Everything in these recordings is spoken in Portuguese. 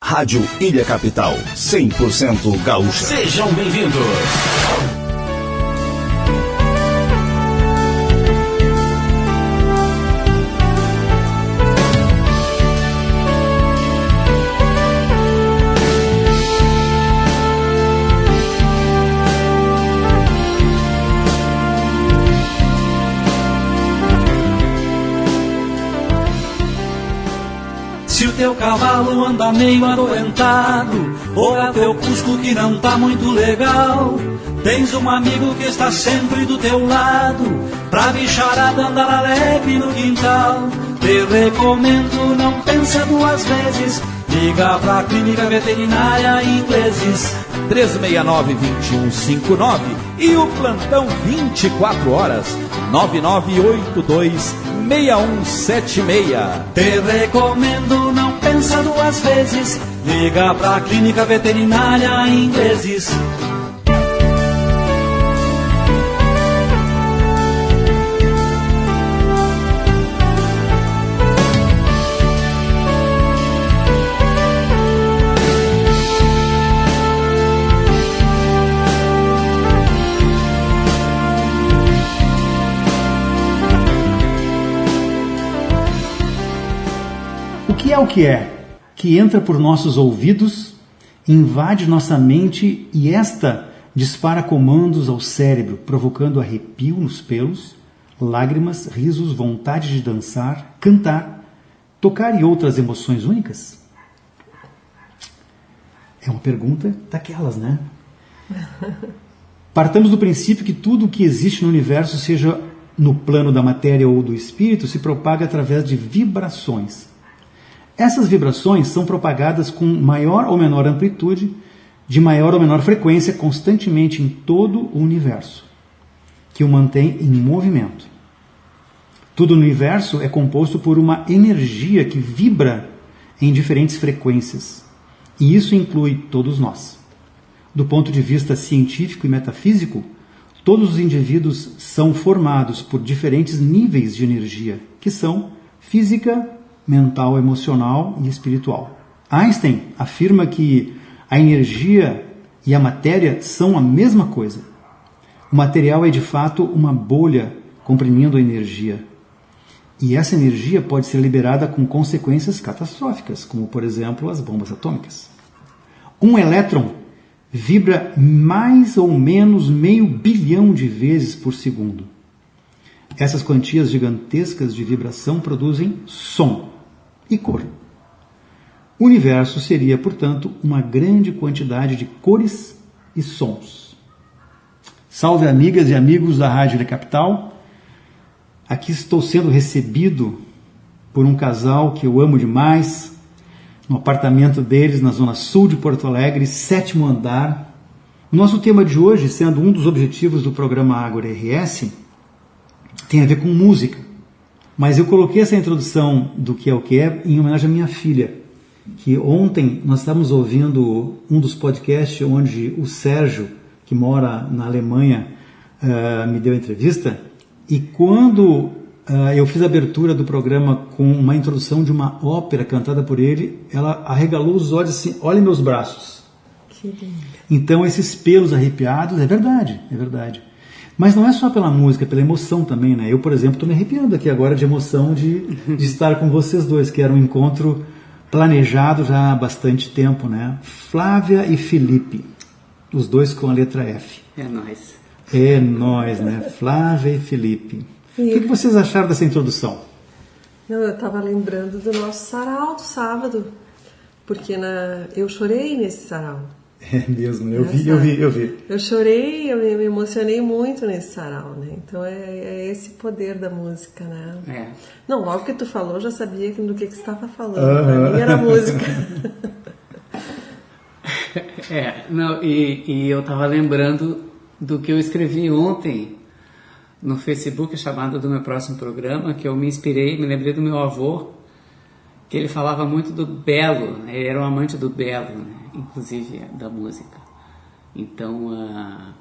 Rádio Ilha Capital, 100% gaúcha. Sejam bem-vindos. Se o teu cavalo anda meio adoentado, ou é teu cusco que não tá muito legal, tens um amigo que está sempre do teu lado, pra bicharada andar alegre no quintal. Te recomendo, não pensa duas vezes, liga pra clínica veterinária Ingleses. 369-2159 e o plantão 24 horas 9982-6176. Te recomendo, não pensa duas vezes, liga pra clínica veterinária Ingleses. O que é? Que entra por nossos ouvidos, invade nossa mente e esta dispara comandos ao cérebro, provocando arrepio nos pelos, lágrimas, risos, vontade de dançar, cantar, tocar e outras emoções únicas? É uma pergunta daquelas, né? Partamos do princípio que tudo o que existe no universo, seja no plano da matéria ou do espírito, se propaga através de vibrações. Essas vibrações são propagadas com maior ou menor amplitude, de maior ou menor frequência, constantemente em todo o universo, que o mantém em movimento. Tudo no universo é composto por uma energia que vibra em diferentes frequências, e isso inclui todos nós. Do ponto de vista científico e metafísico, todos os indivíduos são formados por diferentes níveis de energia, que são física, mental, emocional e espiritual. Einstein afirma que a energia e a matéria são a mesma coisa. O material é de fato uma bolha comprimindo a energia. E essa energia pode ser liberada com consequências catastróficas, como por exemplo as bombas atômicas. Um elétron vibra mais ou menos 500 bilhão de vezes por segundo. Essas quantias gigantescas de vibração produzem som e cor. O universo seria, portanto, uma grande quantidade de cores e sons. Salve, amigas e amigos da Rádio Ilha Capital. Aqui estou sendo recebido por um casal que eu amo demais, no apartamento deles na zona sul de Porto Alegre, 7º andar. O nosso tema de hoje, sendo um dos objetivos do programa Ágora RS, tem a ver com música. Mas eu coloquei essa introdução do que é em homenagem à minha filha, que ontem nós estávamos ouvindo um dos podcasts onde o Sérgio, que mora na Alemanha, me deu entrevista, e quando eu fiz a abertura do programa com uma introdução de uma ópera cantada por ele, ela arregalou os olhos assim, olha meus braços. Que lindo. Então esses pelos arrepiados, é verdade. Mas não é só pela música, é pela emoção também, né? Eu, por exemplo, estou me arrepiando aqui agora de emoção de estar com vocês dois, que era um encontro planejado já há bastante tempo, né? Flávia e Felipe, os dois com a letra F. É nóis. É nóis, né? Flávia e Felipe. O que vocês acharam dessa introdução? Não, eu estava lembrando do nosso sarau do sábado, porque eu chorei nesse sarau. É mesmo, eu vi. Eu chorei, eu me emocionei muito nesse sarau, né? Então é esse poder da música, né? É. Não, logo que tu falou, eu já sabia do que você estava falando. Pra mim era música. E eu estava lembrando do que eu escrevi ontem no Facebook, chamado do meu próximo programa, que eu me lembrei do meu avô, que ele falava muito do belo, né? Ele era um amante do belo, né? Inclusive da música. Então, a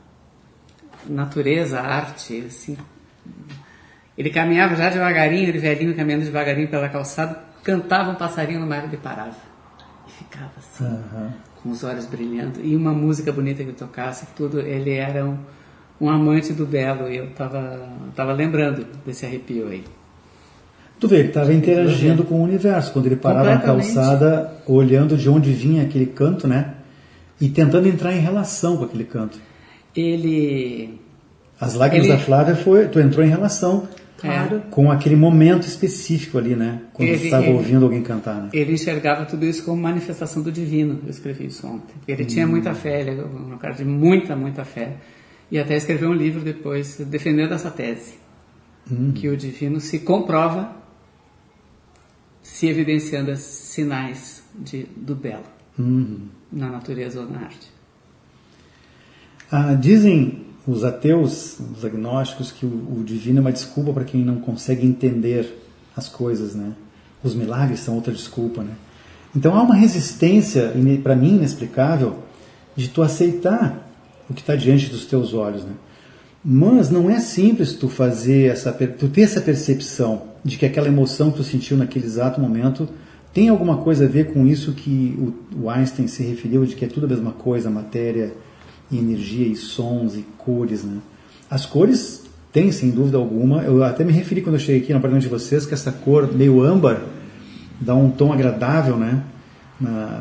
natureza, a arte, assim, ele caminhava já devagarinho, ele velhinho caminhando devagarinho pela calçada, cantava um passarinho no mar e ele parava. E ficava assim, com os olhos brilhando, e uma música bonita que ele tocasse, tudo. Ele era um amante do belo, e eu tava lembrando desse arrepio aí. Tu vê, ele estava interagindo com o universo, quando ele parava na calçada, olhando de onde vinha aquele canto, né? E tentando entrar em relação com aquele canto. As lágrimas da Flávia tu entrou em relação com aquele momento específico ali, né? Quando você estava ouvindo alguém cantar, né? Ele enxergava tudo isso como manifestação do divino. Eu escrevi isso ontem. Ele tinha muita fé, ele era um cara de muita, muita fé. E até escreveu um livro depois defendendo essa tese. Que o divino se comprova se evidenciando sinais do belo na natureza ou na arte. Dizem os ateus, os agnósticos, que o divino é uma desculpa para quem não consegue entender as coisas, né? Os milagres são outra desculpa, né? Então há uma resistência, para mim, inexplicável, de tu aceitar o que está diante dos teus olhos, né? Mas não é simples tu ter essa percepção de que aquela emoção que tu sentiu naquele exato momento tem alguma coisa a ver com isso que o Einstein se referiu, de que é tudo a mesma coisa, matéria e energia e sons e cores, né? As cores têm, sem dúvida alguma, eu até me referi quando eu cheguei aqui no apartamento de vocês, que essa cor meio âmbar dá um tom agradável, né?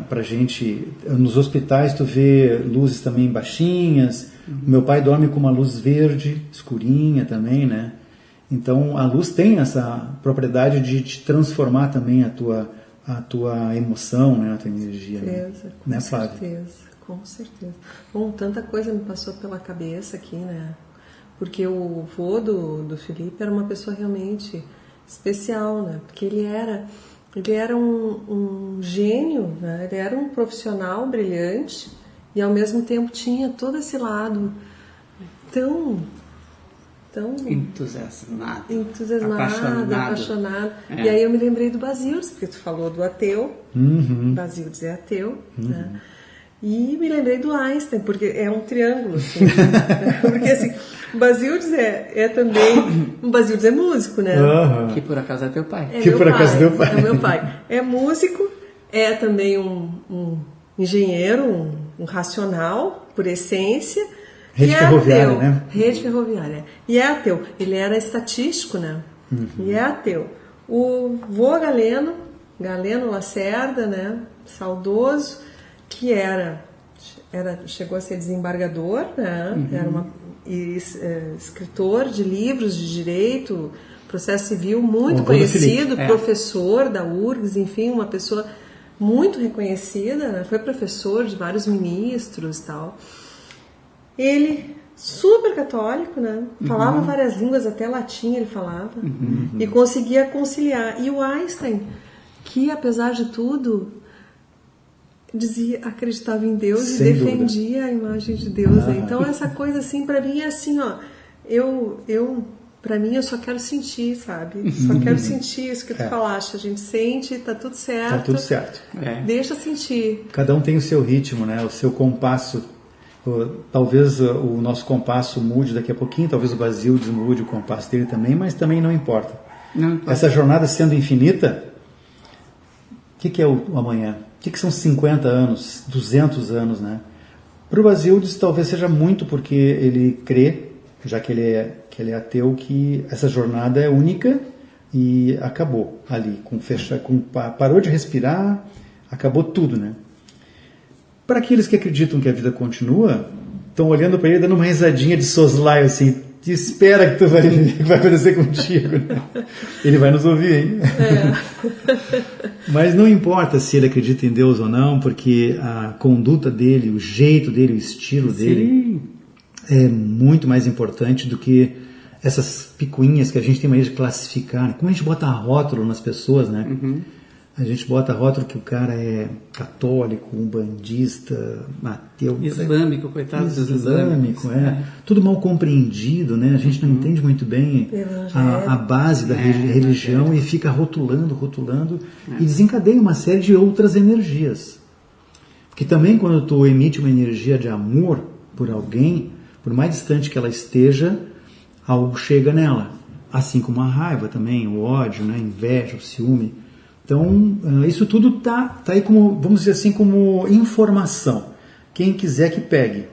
Pra gente. Nos hospitais tu vê luzes também baixinhas. Meu pai dorme com uma luz verde, escurinha também, né? Então a luz tem essa propriedade de te transformar também a tua emoção, né? A tua energia. Com certeza. Com certeza. Bom, tanta coisa me passou pela cabeça aqui, né? Porque o vô do Felipe era uma pessoa realmente especial, né? Porque ele era um gênio, né? Ele era um profissional brilhante e ao mesmo tempo tinha todo esse lado tão entusiasmado, apaixonado. E aí eu me lembrei do Basílides, porque tu falou do ateu. Basílides é ateu, né? E me lembrei do Einstein, porque é um triângulo, assim. Porque assim, o Basílides é também... O Basílides é músico, né? Que por acaso é teu pai. É meu pai. É músico, é também um engenheiro, um racional, por essência. Rede ferroviária, né? Rede ferroviária. E é ateu. Ele era estatístico, né? E é ateu. O vô Galeno Lacerda, né? Saudoso, que chegou a ser desembargador, né? Era escritor de livros de direito, processo civil muito conhecido, professor da URGS, enfim, uma pessoa muito reconhecida, né? Foi professor de vários ministros e tal. Ele, super católico, né? Falava várias línguas, até latim ele falava, e conseguia conciliar. E o Einstein, que apesar de tudo acreditava em Deus e defendia a imagem de Deus. Né? Então essa coisa assim, para mim é assim, ó, para mim eu só quero sentir, sabe? Só quero sentir isso que tu falaste. A gente sente, tá tudo certo. Tá tudo certo. Deixa sentir. Cada um tem o seu ritmo, né? O seu compasso. Talvez o nosso compasso mude daqui a pouquinho, talvez o Basílides mude o compasso dele também, mas também não importa. Essa jornada sendo infinita, o que é o amanhã? O que são 50 anos, 200 anos, né? Para o Basílides talvez seja muito porque ele crê, já que ele é ateu, que essa jornada é única e acabou ali, parou de respirar, acabou tudo, né? Para aqueles que acreditam que a vida continua, estão olhando para ele dando uma risadinha de soslaio assim, te espera que tu vai acontecer contigo. Né? Ele vai nos ouvir, hein? Mas não importa se ele acredita em Deus ou não, porque a conduta dele, o jeito dele, o estilo dele é muito mais importante do que essas picuinhas que a gente tem maneira de classificar. Né? Como a gente bota rótulo nas pessoas, né? A gente bota rótulo que o cara é católico, umbandista, ateu. Islâmico, coitado dos islâmico, tudo mal compreendido, né? A gente não entende muito bem a base da religião e fica rotulando e desencadeia uma série de outras energias. Porque também quando tu emite uma energia de amor por alguém, por mais distante que ela esteja, algo chega nela. Assim como a raiva também, o ódio, né? A inveja, o ciúme. Então, isso tudo tá aí como, vamos dizer assim, como informação. Quem quiser que pegue.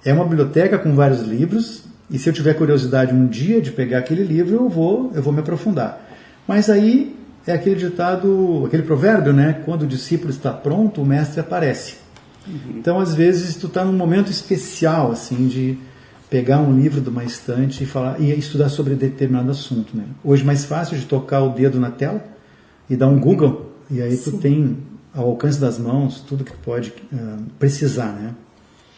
É uma biblioteca com vários livros, e se eu tiver curiosidade um dia de pegar aquele livro, eu vou me aprofundar. Mas aí é aquele ditado, aquele provérbio, né? Quando o discípulo está pronto, o mestre aparece. Então, às vezes, tu está num momento especial, assim, de pegar um livro de uma estante e estudar sobre determinado assunto, né? Hoje é mais fácil de tocar o dedo na tela e dar um Google, e aí tu tem ao alcance das mãos tudo que pode precisar, né?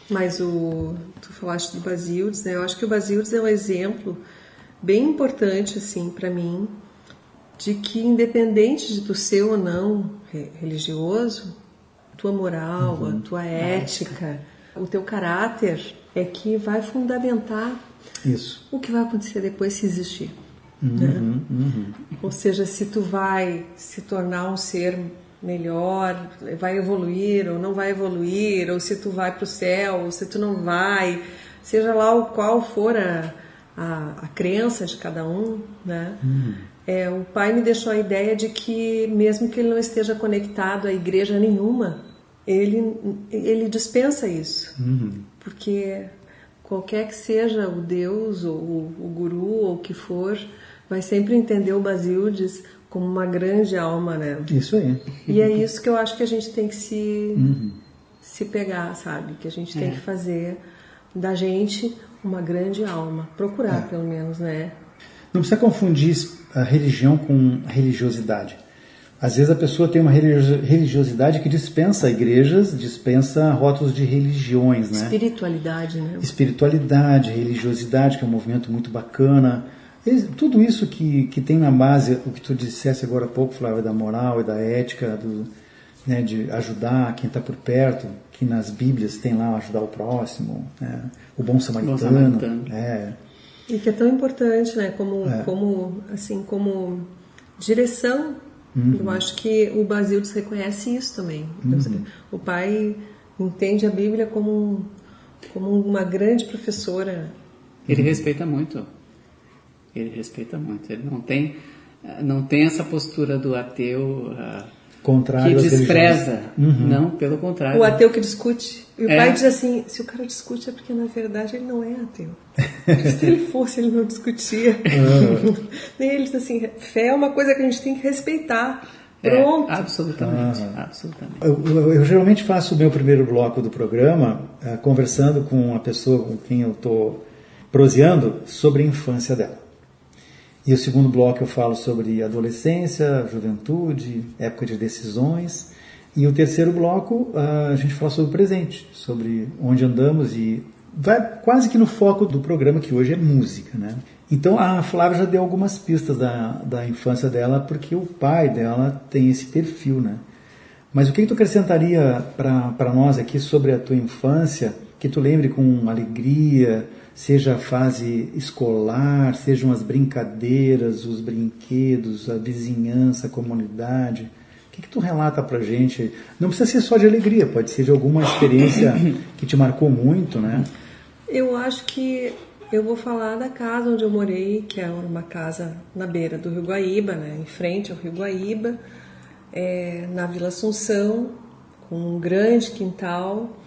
Mas tu falaste do Basílides, né? Eu acho que o Basílides é um exemplo bem importante, assim, para mim, de que independente de tu ser ou não religioso, tua moral, a tua ética, o teu caráter é que vai fundamentar isso. O que vai acontecer depois se existir. Né? Ou seja, se tu vai se tornar um ser melhor, vai evoluir ou não vai evoluir, ou se tu vai para o céu, ou se tu não vai, seja lá qual for a crença de cada um, né? O pai me deixou a ideia de que mesmo que ele não esteja conectado a igreja nenhuma, ele dispensa isso, porque qualquer que seja o Deus ou o guru ou o que for, vai sempre entender o Basílides como uma grande alma, né? Isso aí. E é isso que eu acho que a gente tem que se pegar, sabe? Que a gente tem que fazer da gente uma grande alma. Procurar, pelo menos, né? Não precisa confundir a religião com a religiosidade. Às vezes a pessoa tem uma religiosidade que dispensa igrejas, dispensa rótulos de religiões, né? Espiritualidade, né? Espiritualidade, religiosidade, que é um movimento muito bacana. Tudo isso que tem na base, o que tu dissesse agora há pouco, Flávia, da moral e da ética, né, de ajudar quem está por perto, que nas Bíblias tem lá ajudar o próximo, né, o bom samaritano. E que é tão importante, né, como direção. Eu acho que o Basílides reconhece isso também. O pai entende a Bíblia como uma grande professora. Ele respeita muito. Ele não tem essa postura do ateu contrário que despreza. Não, pelo contrário. O ateu que discute. E o pai diz assim, se o cara discute é porque na verdade ele não é ateu. Se ele fosse, ele não discutia. Nem ele diz assim, fé é uma coisa que a gente tem que respeitar. Pronto. Absolutamente. Eu geralmente faço o meu primeiro bloco do programa conversando com a pessoa com quem eu estou proseando sobre a infância dela. E o segundo bloco eu falo sobre adolescência, juventude, época de decisões. E o terceiro bloco a gente fala sobre o presente, sobre onde andamos, e vai quase que no foco do programa, que hoje é música, né? Então a Flávia já deu algumas pistas da infância dela, porque o pai dela tem esse perfil, né? Mas o que tu acrescentaria para nós aqui sobre a tua infância, que tu lembre com alegria, seja a fase escolar, sejam as brincadeiras, os brinquedos, a vizinhança, a comunidade? O que tu relata pra gente? Não precisa ser só de alegria, pode ser de alguma experiência que te marcou muito, né? Eu acho que eu vou falar da casa onde eu morei, que é uma casa na beira do Rio Guaíba, né? Em frente ao Rio Guaíba, na Vila Assunção, com um grande quintal,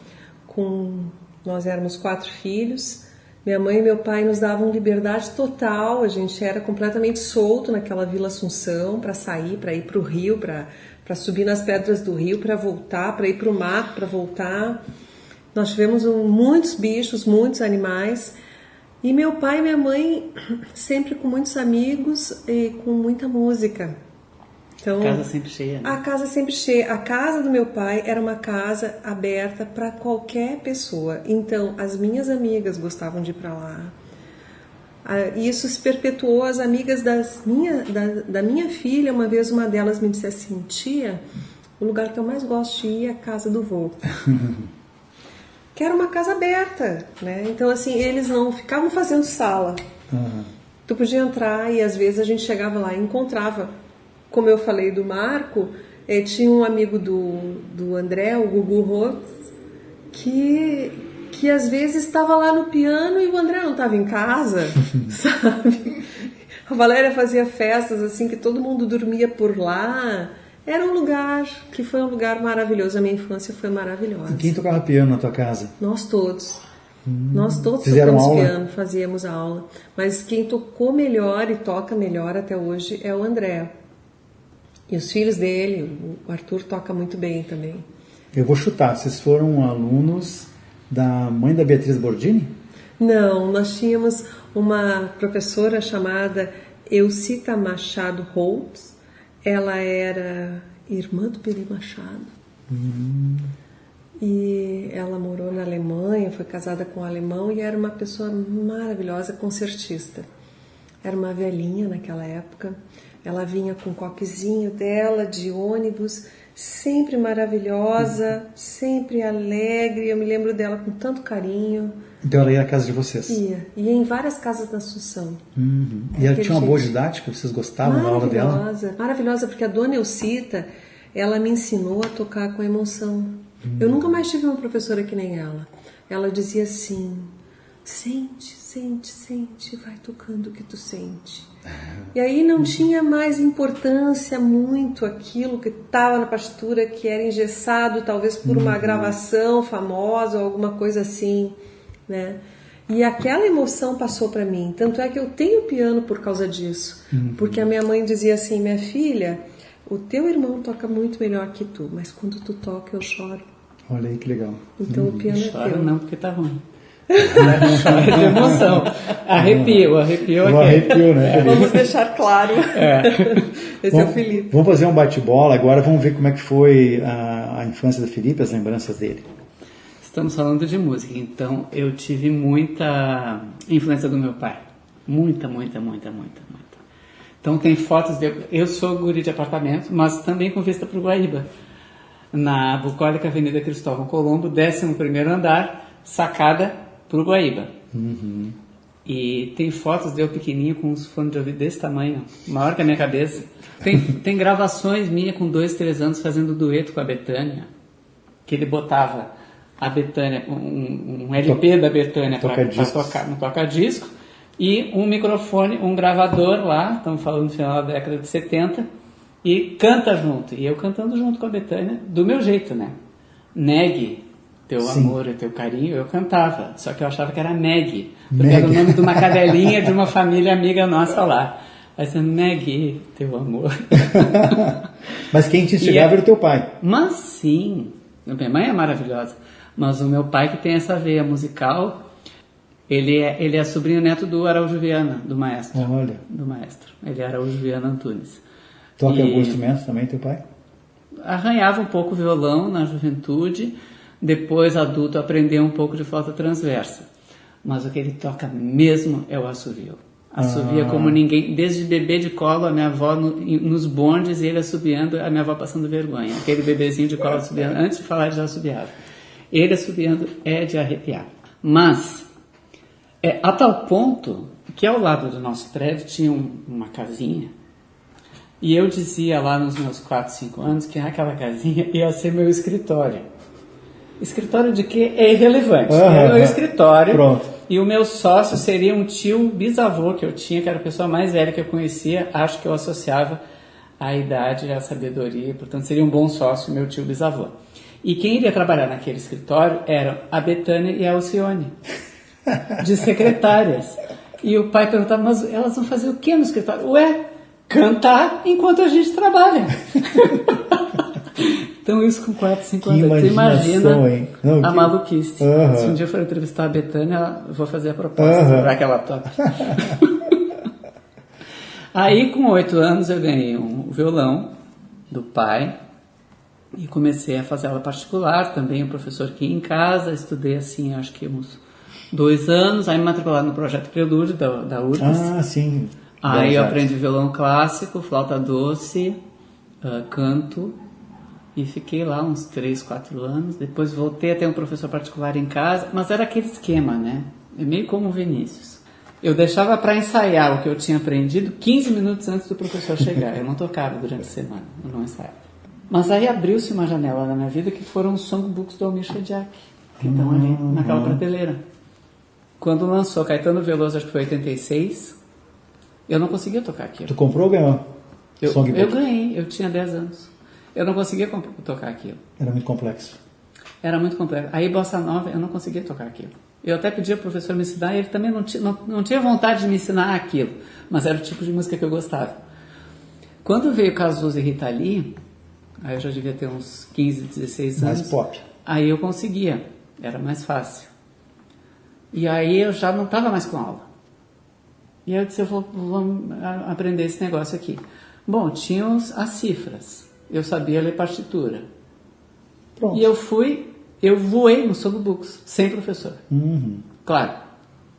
nós éramos 4 filhos. Minha mãe e meu pai nos davam liberdade total, a gente era completamente solto naquela Vila Assunção para sair, para ir para o rio, para subir nas pedras do rio, para voltar, para ir para o mato, para voltar. Nós tivemos muitos bichos, muitos animais, e meu pai e minha mãe sempre com muitos amigos e com muita música. Então, a casa sempre cheia, né? A casa sempre cheia. A casa do meu pai era uma casa aberta para qualquer pessoa. Então, as minhas amigas gostavam de ir para lá. Isso se perpetuou. As amigas da minha filha, uma vez uma delas me disse assim, tia, o lugar que eu mais gosto de ir é a casa do vô. Que era uma casa aberta, né? Então, assim, eles não ficavam fazendo sala. Tu podia entrar e às vezes a gente chegava lá e encontrava. Como eu falei do Marco, tinha um amigo do André, o Gugu Rhodes, que às vezes estava lá no piano e o André não estava em casa, sabe? A Valéria fazia festas assim que todo mundo dormia por lá. Era um lugar que foi um lugar maravilhoso. A minha infância foi maravilhosa. E quem tocava piano na tua casa? Nós todos. Nós todos Fizeram tocamos aula? piano, fazíamos aula. Mas quem tocou melhor e toca melhor até hoje é o André. E os filhos dele, o Arthur toca muito bem também. Eu vou chutar, vocês foram alunos da mãe da Beatriz Bordini? Não, nós tínhamos uma professora chamada Elcita Machado Holtz. Ela era irmã do Peri Machado. E ela morou na Alemanha, foi casada com um alemão e era uma pessoa maravilhosa, concertista. Era uma velhinha naquela época. Ela vinha com o coquezinho dela de ônibus, sempre maravilhosa, sempre alegre. Eu me lembro dela com tanto carinho. Então ela ia à casa de vocês? Ia em várias casas da Assunção. E ela tinha uma boa didática? Vocês gostavam da aula dela? Maravilhosa, porque a dona Elcita, ela me ensinou a tocar com emoção. Eu nunca mais tive uma professora que nem ela. Ela dizia assim, sente, sente, sente, vai tocando o que tu sente. E aí não tinha mais importância muito aquilo que estava na partitura, que era engessado talvez por uma gravação famosa ou alguma coisa assim, né? E aquela emoção passou para mim. Tanto é que eu tenho piano por causa disso. Porque a minha mãe dizia assim, minha filha, o teu irmão toca muito melhor que tu, mas quando tu toca eu choro. Olha aí que legal. Então o piano é Chora teu. não, porque tá ruim. Chora de emoção. Arrepio aqui. Arrepio, né? Vamos deixar claro. Esse é o Felipe. Vamos fazer um bate-bola agora, vamos ver como é que foi a infância do Felipe, as lembranças dele. Estamos falando de música, então eu tive muita influência do meu pai. Muita. Então tem fotos de... Eu sou guri de apartamento, mas também com vista para o Guaíba. Na bucólica Avenida Cristóvão Colombo, 11º andar, sacada para o Guaíba. E tem fotos de eu pequenininho com uns fones de ouvido desse tamanho, maior que a minha cabeça. Tem gravações minhas com 2, 3 anos fazendo dueto com a Bethânia, que ele botava a Bethânia, um LP da Bethânia para tocar no toca-disco, e um microfone, um gravador lá, estamos falando no final da década de 70, e canta junto. E eu cantando junto com a Bethânia, do meu jeito, né? Negue teu amor e teu carinho, eu cantava. Só que eu achava que era Meg, porque era o nome de uma cadelinha de uma família amiga nossa lá. Aí você, Meg, teu amor. Mas quem te instigava era o teu pai. Mas sim, minha mãe é maravilhosa. Mas o meu pai, que tem essa veia musical, ele é sobrinho neto do Araújo Viana, do maestro. Olha. Do maestro. Ele é Araújo Viana Antunes. Toca algum instrumento também, teu pai? Arranhava um pouco violão na juventude, depois adulto aprendeu um pouco de flauta transversa. Mas o que ele toca mesmo é o assovio. Assovia como ninguém, desde bebê de colo, a minha avó nos bondes e ele assobiando, a minha avó passando vergonha. Aquele bebezinho de colo assobiando, antes de falar ele já assobiava. Ele assobiando é de arrepiar. Mas, a tal ponto que ao lado do nosso prédio tinha uma casinha. E eu dizia lá nos meus 4, 5 anos que aquela casinha ia ser meu escritório. Escritório de quê? É irrelevante. Era meu escritório. Pronto. E o meu sócio seria um tio bisavô que eu tinha, que era a pessoa mais velha que eu conhecia. Acho que eu associava a idade e a sabedoria. Portanto, seria um bom sócio, meu tio bisavô. E quem iria trabalhar naquele escritório eram a Bethânia e a Alcione, de secretárias. E o pai perguntava, mas elas vão fazer o que no escritório? Ué, cantar enquanto a gente trabalha. Então isso com 4, 5 anos. Você imagina a maluquice. Se um dia eu for entrevistar a Bethânia, eu vou fazer a proposta para que ela toque. Aí com 8 anos eu ganhei um violão do pai e comecei a fazer aula particular. Também o professor que ia em casa, estudei assim acho que uns 2 anos, aí me matriculado no projeto Prelúdio da URGS. Ah, sim. Aí eu aprendi violão clássico, flauta doce, canto, e fiquei lá uns 3, 4 anos. Depois voltei a ter um professor particular em casa, mas era aquele esquema, né? É meio como o Vinícius. Eu deixava para ensaiar o que eu tinha aprendido 15 minutos antes do professor chegar. Eu não tocava durante a semana, eu não ensaiava. Mas aí abriu-se uma janela na minha vida que foram os songbooks do Almir Shediac, que estão ali naquela prateleira. Quando lançou Caetano Veloso, acho que foi 86, eu não conseguia tocar aquilo. Tu comprou ou ganhou? Eu ganhei, eu tinha 10 anos. eu não conseguia tocar aquilo. Era muito complexo. Era muito complexo. Aí bossa nova, eu não conseguia tocar aquilo. Eu até pedia ao professor me ensinar e ele também não tinha vontade de me ensinar aquilo, mas era o tipo de música que eu gostava. Quando veio Cazuza e Rita Lee, aí eu já devia ter uns 15, 16 anos. Mais pop. Aí eu conseguia, era mais fácil. E aí eu já não estava mais com aula. E aí eu disse, vamos aprender esse negócio aqui. Bom, tinha as cifras, eu sabia ler partitura. Pronto. E eu voei no sonobooks, sem professor. Claro,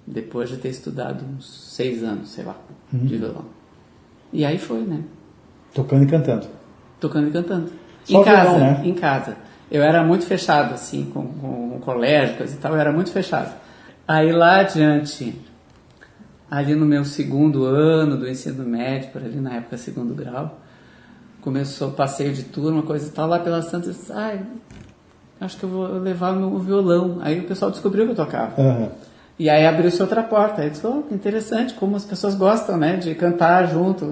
depois de ter estudado uns 6 anos, sei lá, de violão. E aí foi, né? Tocando e cantando. Tocando e cantando. Só em casa, violão, né? Em casa. Eu era muito fechado, assim, com o colégio, coisa e tal, eu era muito fechado. Aí lá adiante, ali no meu 2º ano do ensino médio, por ali na época 2º grau, começou o passeio de turma, coisa e tal, lá pela Santa, eu disse, acho que eu vou levar o meu violão. Aí o pessoal descobriu que eu tocava. Uhum. E aí abriu-se outra porta. Aí eu disse, que interessante, como as pessoas gostam, né, de cantar junto.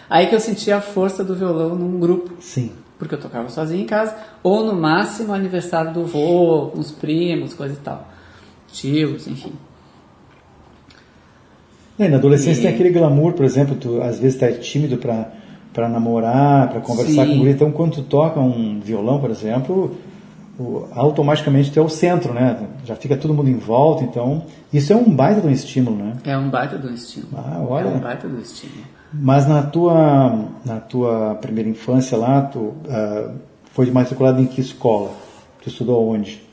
Aí que eu senti a força do violão num grupo. Sim. Porque eu tocava sozinho em casa, ou no máximo aniversário do vô, com os primos, coisa e tal. Tios, enfim. Na adolescência tem aquele glamour, por exemplo, tu às vezes tá tímido para namorar, para conversar com mulher. Então, quando tu toca um violão, por exemplo, automaticamente tu é o centro, né? Já fica todo mundo em volta, então isso é um baita de um estímulo, né? É um baita do estímulo. Olha. É um baita do estímulo. Mas na tua primeira infância lá, tu foi matriculado em que escola? Tu estudou onde?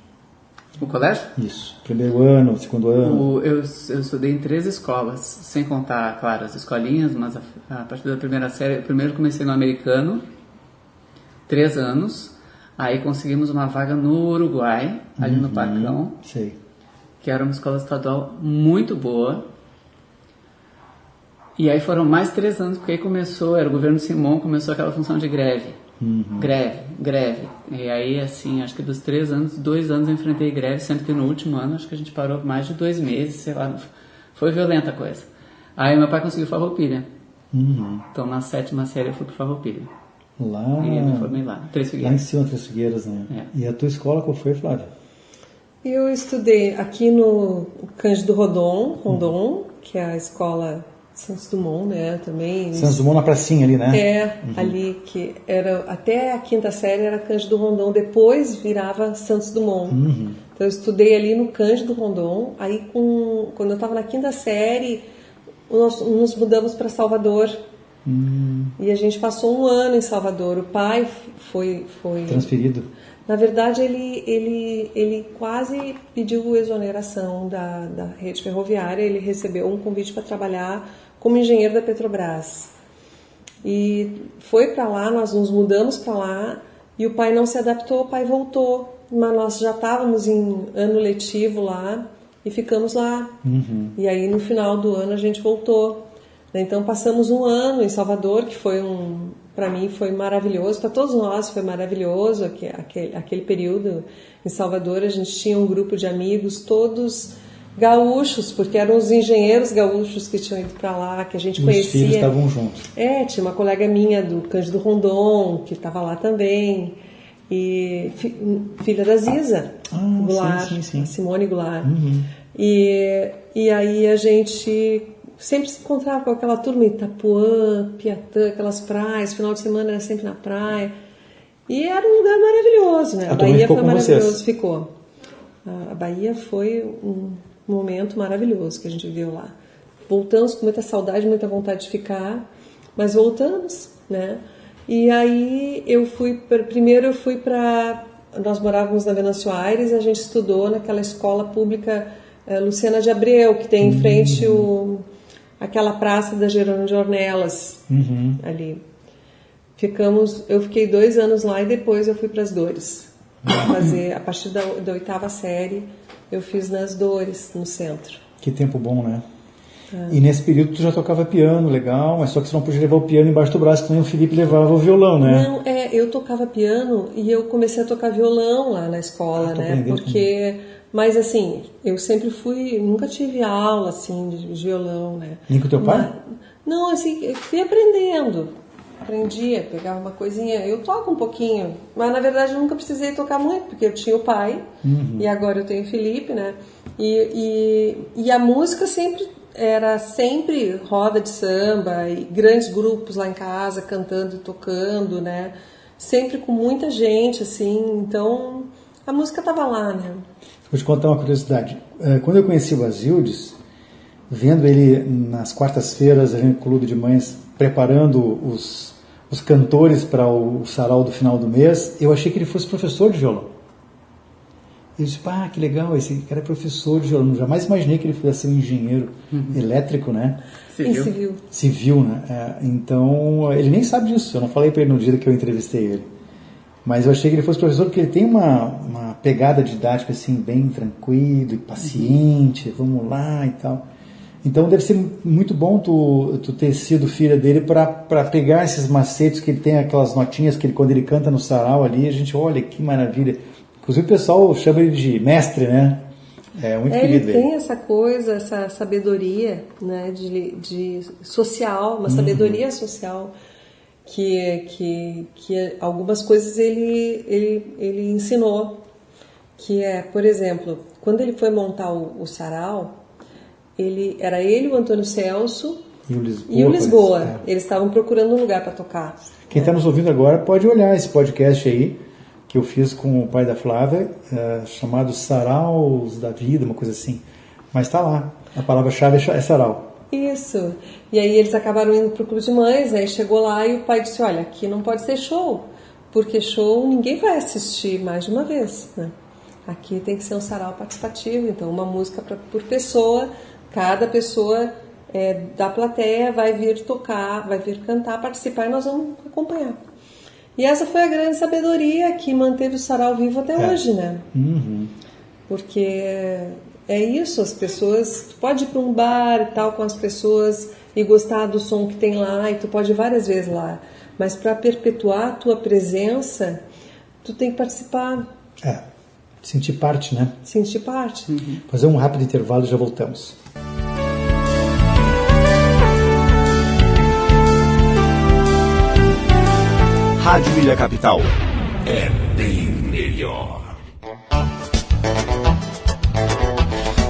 O colégio? Isso. Primeiro ano, 2º ano? Eu estudei em 3 escolas, sem contar, claro, as escolinhas, mas a partir da primeira série, primeiro comecei no americano, 3 anos, aí conseguimos uma vaga no Uruguai, ali no Parcão, Sei. que era uma escola estadual muito boa. E aí foram mais 3 anos, porque aí era o governo Simão, começou aquela função de greve. Greve. E aí, assim, acho que dos 3 anos, 2 anos eu enfrentei greve, sendo que no último ano, acho que a gente parou mais de 2 meses, sei lá. Foi violenta a coisa. Aí meu pai conseguiu Farroupilha. Então, na 7ª série eu fui pro Farroupilha. Lá... E eu me formei lá, Três Figueiras. Lá em cima, Três Figueiras, né? É. E a tua escola qual foi, Flávia? Eu estudei aqui no Cândido Rondon, que é a escola Santos Dumont, né, também. Santos Dumont na pracinha ali, né? Ali que era, até a 5ª série era Cândido Rondon, depois virava Santos Dumont. Então eu estudei ali no Cândido Rondon, aí quando eu estava na 5ª série, nós nos mudamos para Salvador. E a gente passou 1 ano em Salvador. O pai foi Transferido. Na verdade, ele quase pediu exoneração da rede ferroviária. Ele recebeu um convite para trabalhar como engenheiro da Petrobras. E foi para lá, nós nos mudamos para lá, e o pai não se adaptou, o pai voltou. Mas nós já estávamos em ano letivo lá e ficamos lá. E aí, no final do ano, a gente voltou. Então, passamos 1 ano em Salvador, que foi para mim foi maravilhoso, para todos nós foi maravilhoso aquele período em Salvador. A gente tinha um grupo de amigos, todos gaúchos, porque eram os engenheiros gaúchos que tinham ido para lá, que a gente conhecia. Os filhos estavam juntos. Tinha uma colega minha do Cândido Rondon, que estava lá também, e filha da Ziza Goulart, sim. Simone Goulart. E aí a gente sempre se encontrava com aquela turma em Itapuã, Piatã, aquelas praias, final de semana era sempre na praia. E era um lugar maravilhoso, né? A Bahia foi maravilhoso, ficou. A Bahia foi um momento maravilhoso que a gente viveu lá. Voltamos com muita saudade, muita vontade de ficar, mas voltamos, né? E aí primeiro eu fui para... Nós morávamos na Venâncio Aires e a gente estudou naquela escola pública Luciana de Abreu, que tem em frente aquela praça da Jerônimo de Ornelas, ali. Eu fiquei 2 anos lá e depois eu fui para as Dores. A partir da 8ª série, eu fiz nas Dores, no centro. Que tempo bom, né? E nesse período tu já tocava piano, legal, mas só que você não podia levar o piano embaixo do braço, que nem o Felipe levava o violão, né? Não, eu tocava piano e eu comecei a tocar violão lá na escola, né? Porque... Mas assim, eu sempre nunca tive aula assim de violão, né? Nem com o teu pai? Não, assim, eu fui aprendendo. aprendia, pegava uma coisinha. Eu toco um pouquinho, mas na verdade eu nunca precisei tocar muito, porque eu tinha o pai, e agora eu tenho o Felipe, né? E a música era sempre roda de samba, e grandes grupos lá em casa, cantando e tocando, né? Sempre com muita gente, assim, então a música estava lá, né? Vou te contar uma curiosidade. Quando eu conheci o Basílides, vendo ele nas quartas-feiras, a gente com o Clube de Mães, preparando os cantores para o sarau do final do mês, eu achei que ele fosse professor de violão. Eu disse, que legal, esse cara é professor de violão. Jamais imaginei que ele fosse ser um engenheiro elétrico, né? Civil, né? Então, ele nem sabe disso. Eu não falei para ele no dia que eu entrevistei ele. Mas eu achei que ele fosse professor porque ele tem uma pegada didática assim, bem tranquilo e paciente, vamos lá e tal. Então deve ser muito bom tu ter sido filha dele para pegar esses macetes que ele tem, aquelas notinhas que ele, quando ele canta no sarau ali, a gente olha que maravilha. Inclusive o pessoal chama ele de mestre, né? É muito querido ele. Ele tem essa coisa, essa sabedoria, né, de social, uma sabedoria social. Que algumas coisas ele ensinou, que é, por exemplo, quando ele foi montar o sarau, era ele, o Antônio Celso e o Lisboa. Eles estavam procurando um lugar para tocar. Quem está nos ouvindo agora pode olhar esse podcast aí, que eu fiz com o pai da Flávia, chamado Saraus da Vida, uma coisa assim. Mas está lá, a palavra-chave é sarau. Isso. E aí eles acabaram indo para o Clube de Mães, aí chegou lá e o pai disse, olha, aqui não pode ser show, porque show ninguém vai assistir mais de uma vez, né? Aqui tem que ser um sarau participativo, então uma música por pessoa, cada pessoa da plateia vai vir tocar, vai vir cantar, participar e nós vamos acompanhar. E essa foi a grande sabedoria que manteve o sarau vivo até hoje, né? Porque... é isso, as pessoas... Tu pode ir para um bar e tal com as pessoas e gostar do som que tem lá, e tu pode ir várias vezes lá. Mas para perpetuar a tua presença, tu tem que participar. Sentir parte, né? Sentir parte. Fazer um rápido intervalo e já voltamos. Rádio Ilha Capital. É bem melhor.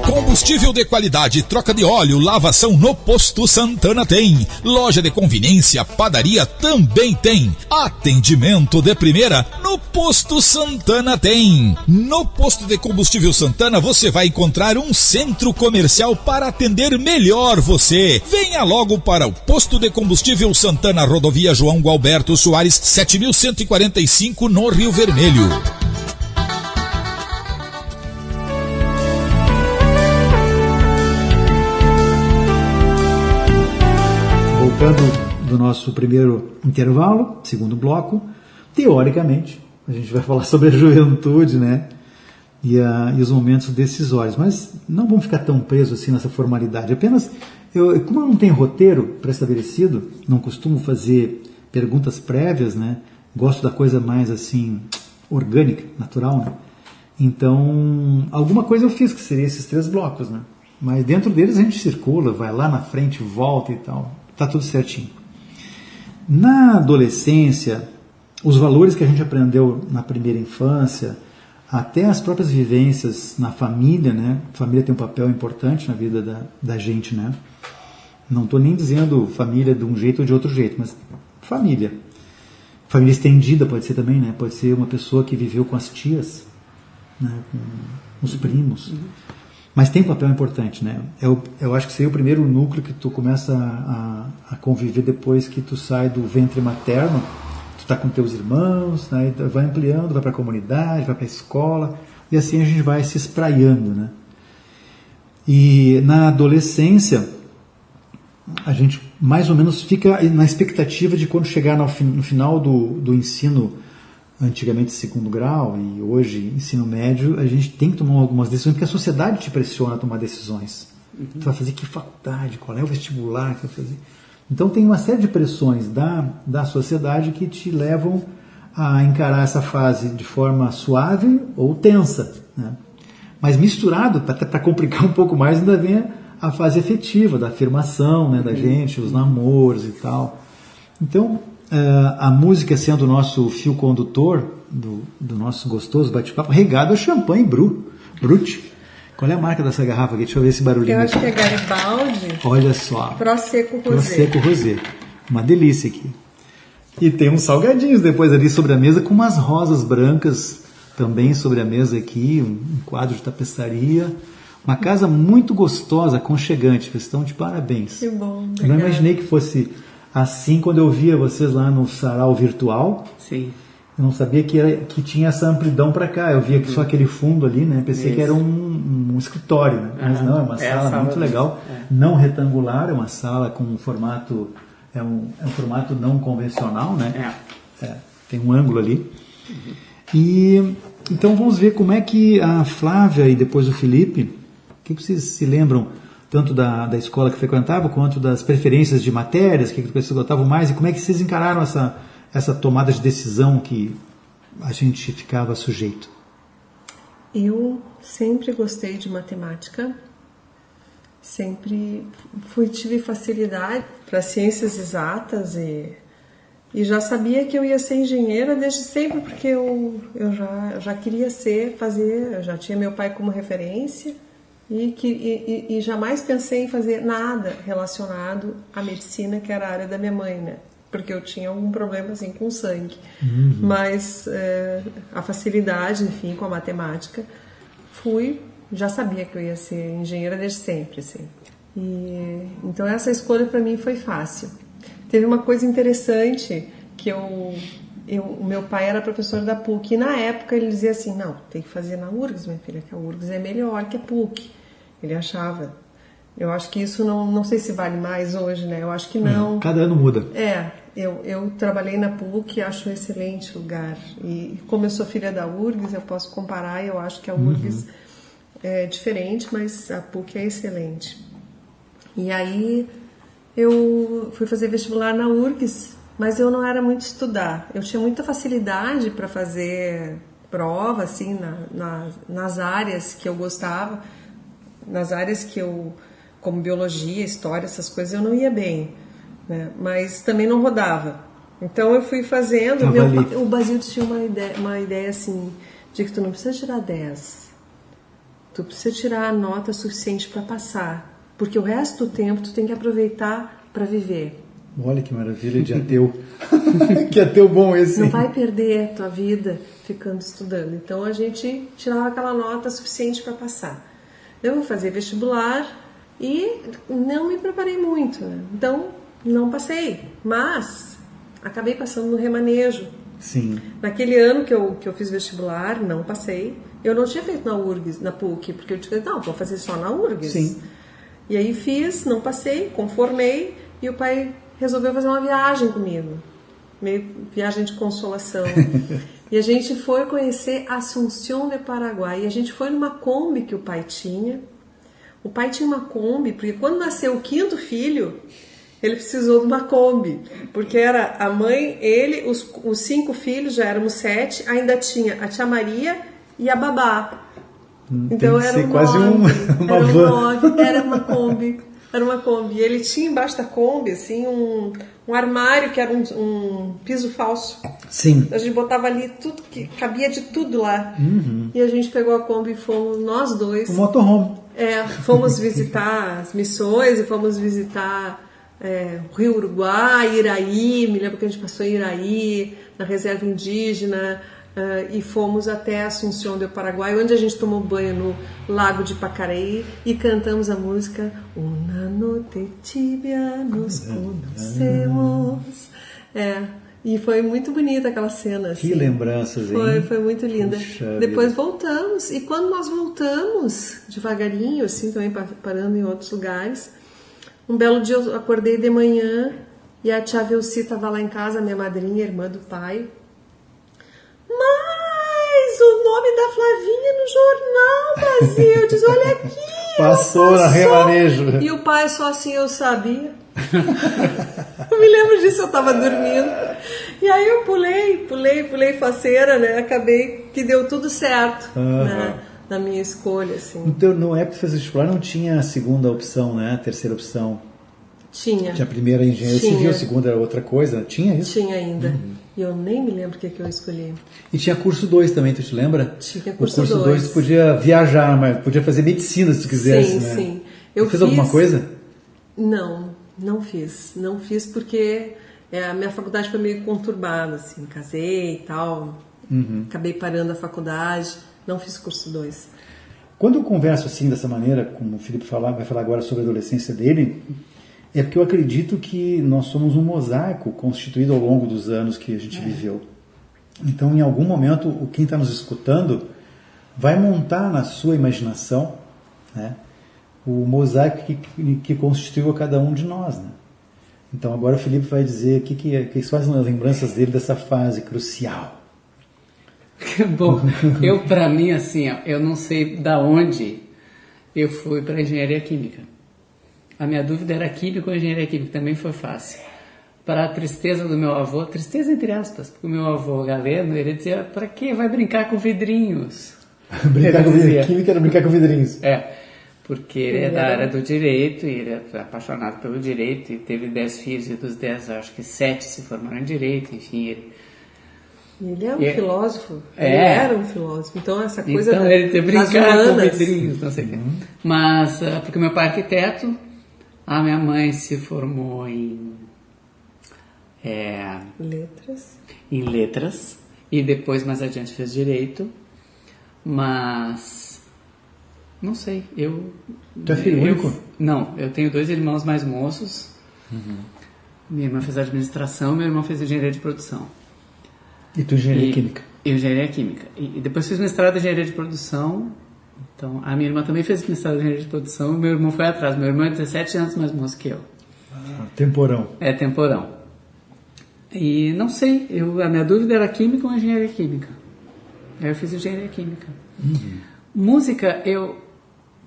Combustível de qualidade, troca de óleo, lavação no Posto Santana tem. Loja de conveniência, padaria também tem. Atendimento de primeira no Posto Santana tem. No Posto de Combustível Santana você vai encontrar um centro comercial para atender melhor você. Venha logo para o Posto de Combustível Santana, Rodovia João Gualberto Soares, 7145 no Rio Vermelho. Voltando do nosso primeiro intervalo, segundo bloco, teoricamente, a gente vai falar sobre a juventude, né? E os momentos decisórios. Mas não vamos ficar tão presos assim nessa formalidade. Apenas, como eu não tenho roteiro pré-estabelecido, não costumo fazer perguntas prévias, né? Gosto da coisa mais assim, orgânica, natural, né? Então, alguma coisa eu fiz, que seria esses 3 blocos, né? Mas dentro deles a gente circula, vai lá na frente, volta e tal. Tá tudo certinho. Na adolescência, os valores que a gente aprendeu na primeira infância, até as próprias vivências na família, né? A família tem um papel importante na vida da gente, né? Não estou nem dizendo família de um jeito ou de outro jeito, mas família. Família estendida pode ser também, né? Pode ser uma pessoa que viveu com as tias, né? Com os primos. Mas tem um papel importante, né? Eu acho que seria o primeiro núcleo que tu começa a conviver depois que tu sai do ventre materno. Tu está com teus irmãos, né? Vai ampliando, vai para a comunidade, vai para a escola, e assim a gente vai se espraiando, né? E na adolescência, a gente mais ou menos fica na expectativa de quando chegar no final do ensino, antigamente segundo grau e hoje ensino médio, a gente tem que tomar algumas decisões, porque a sociedade te pressiona a tomar decisões. Tu vai fazer que faculdade, qual é o vestibular que tu vai fazer? Então tem uma série de pressões da sociedade que te levam a encarar essa fase de forma suave ou tensa, né? Mas misturado, para complicar um pouco mais, ainda vem a fase efetiva, da afirmação, né, da gente, os namoros e tal. Então, a música sendo o nosso fio condutor do nosso gostoso bate-papo, regado a champanhe Brut. Qual é a marca dessa garrafa aqui? Deixa eu ver esse barulhinho. Eu acho que é Garibaldi. Olha só. Prosecco Rosé. Prosecco Rosé. Uma delícia aqui. E tem uns salgadinhos depois ali sobre a mesa, com umas rosas brancas também sobre a mesa aqui, um quadro de tapeçaria. Uma casa muito gostosa, aconchegante. Vocês estão de parabéns. Que bom. Eu não imaginei que fosse assim quando eu via vocês lá no sarau virtual. Sim. Eu não sabia que tinha essa amplidão para cá. Eu via só aquele fundo ali, né? Pensei que era um escritório, né? Mas não, é uma sala muito legal, não retangular, é uma sala com um formato, é um formato não convencional, né? Tem um ângulo ali. E então vamos ver como é que a Flávia e depois o Felipe, o que vocês se lembram tanto da escola que frequentavam quanto das preferências de matérias, o que vocês gostavam mais, e como é que vocês encararam essa tomada de decisão que a gente ficava sujeito? Eu sempre gostei de matemática, sempre tive facilidade para ciências exatas e já sabia que eu ia ser engenheira desde sempre, porque eu já queria eu já tinha meu pai como referência e jamais pensei em fazer nada relacionado à medicina, que era a área da minha mãe, né? Porque eu tinha algum problema assim com sangue. Mas a facilidade, enfim, com a matemática, já sabia que eu ia ser engenheira desde sempre, assim. Então essa escolha para mim foi fácil. Teve uma coisa interessante que o meu pai era professor da PUC e na época ele dizia assim, não, tem que fazer na URGS, minha filha, que a URGS é melhor que a PUC. Ele achava. Eu acho que isso não sei se vale mais hoje, né? Eu acho que não. Cada ano muda. Eu trabalhei na PUC, acho um excelente lugar. E como eu sou filha da URGS, eu posso comparar, eu acho que a URGS é diferente, mas a PUC é excelente. E aí eu fui fazer vestibular na URGS, mas eu não era muito estudar. Eu tinha muita facilidade para fazer prova, assim, nas áreas que eu gostava, nas áreas que eu, como biologia, história, essas coisas, eu não ia bem, né? Mas também não rodava. Então eu fui fazendo. O Basílio tinha uma ideia assim, de que tu não precisa tirar 10, tu precisa tirar a nota suficiente para passar, porque o resto do tempo tu tem que aproveitar para viver. Olha que maravilha de ateu. Que ateu bom esse. Não vai perder a tua vida ficando estudando. Então a gente tirava aquela nota suficiente para passar. Eu vou fazer vestibular e não me preparei muito, né? Então não passei, mas acabei passando no remanejo. Sim. Naquele ano que eu fiz vestibular, não passei. Eu não tinha feito na URGS, na PUC, porque eu disse, não, vou fazer só na URGS. Sim. E aí fiz, não passei, conformei, e o pai resolveu fazer uma viagem comigo, meio viagem de consolação. E a gente foi conhecer Assunção de Paraguai, e a gente foi numa Kombi que o pai tinha. O pai tinha uma Kombi, porque quando nasceu o 5º filho, ele precisou de uma Kombi, porque era a mãe, ele, os 5 filhos, já éramos 7, ainda tinha a tia Maria e a babá. Então era quase uma van. Era uma Kombi. Era uma Kombi. E ele tinha embaixo da Kombi assim, um armário que era um piso falso. Sim. A gente botava ali tudo, que cabia de tudo lá. E a gente pegou a Kombi e fomos nós dois. O motorhome. Fomos visitar as missões e fomos visitar o Rio Uruguai, Iraí. Me lembro que a gente passou em Iraí, na reserva indígena. E fomos até Assunção do Paraguai, onde a gente tomou banho no Lago de Pacaraí e cantamos a música Una noite tibia nos conhecemos. E foi muito bonita aquela cena. Assim. Que lembranças, hein? Foi muito linda. Puxa Depois vida. voltamos, e quando nós voltamos, devagarinho, assim, também parando em outros lugares, um belo dia eu acordei de manhã e a tia Velci estava lá em casa, minha madrinha, irmã do pai. Mas o nome da Flavinha no jornal, Basílio, eu disse, olha aqui. Passou na remanejo. E o pai só assim, eu sabia. Eu me lembro disso, eu estava dormindo. E aí eu pulei faceira, né? Acabei que deu tudo certo, né? Na minha escolha, assim. Então, na época que fez vestibular não tinha a segunda opção, né? A terceira opção. Tinha. Tinha a primeira engenharia civil, a segunda era outra coisa. Tinha isso? Tinha ainda. E eu nem me lembro o que eu escolhi. E tinha curso 2 também, tu te lembra? Tinha curso 2. O curso 2 tu podia viajar, mas podia fazer medicina se tu quisesse, sim, né? Sim, Eu fiz alguma coisa? Não fiz. Não fiz porque a minha faculdade foi meio conturbada, assim. Casei e tal. Acabei parando a faculdade. Não fiz curso 2. Quando eu converso assim, dessa maneira, como o Felipe vai falar agora sobre a adolescência dele, é porque eu acredito que nós somos um mosaico constituído ao longo dos anos que a gente viveu. Então, em algum momento, quem está nos escutando vai montar na sua imaginação, né, o mosaico que constituiu a cada um de nós. Né? Então, agora o Felipe vai dizer que quais são as lembranças dele dessa fase crucial. Bom, para mim, assim, eu não sei da onde eu fui para engenharia química. A minha dúvida era química ou engenharia química, também foi fácil. Para a tristeza do meu avô, tristeza entre aspas, porque o meu avô Galeno, ele dizia, para que vai brincar com vidrinhos? Brincar com vidrinhos, química era brincar com vidrinhos. Porque ele é da área do direito, e ele é apaixonado pelo direito, e teve 10 filhos, e dos 10, acho que 7 se formaram em direito, enfim, ele é um filósofo. Ele era um filósofo. Então, essa coisa então, ele tem brincar com humanas. vidrinhos, não sei o quê. Mas, porque meu pai é arquiteto, a minha mãe se formou em letras, e depois, mais adiante, fez direito. Mas, não sei, Tu é filho único? Não, eu tenho 2 irmãos mais moços. Minha irmã fez administração, meu irmão fez engenharia de produção. E tu engenharia química? Eu engenharia química. E depois fiz mestrado em engenharia de produção. Então, a minha irmã também fez mestrado em engenharia de produção. Meu irmão foi atrás. Meu irmão é 17 anos mais moço que eu. Temporão. Temporão. E não sei, a minha dúvida era química ou engenharia química. Aí eu fiz engenharia química. Música,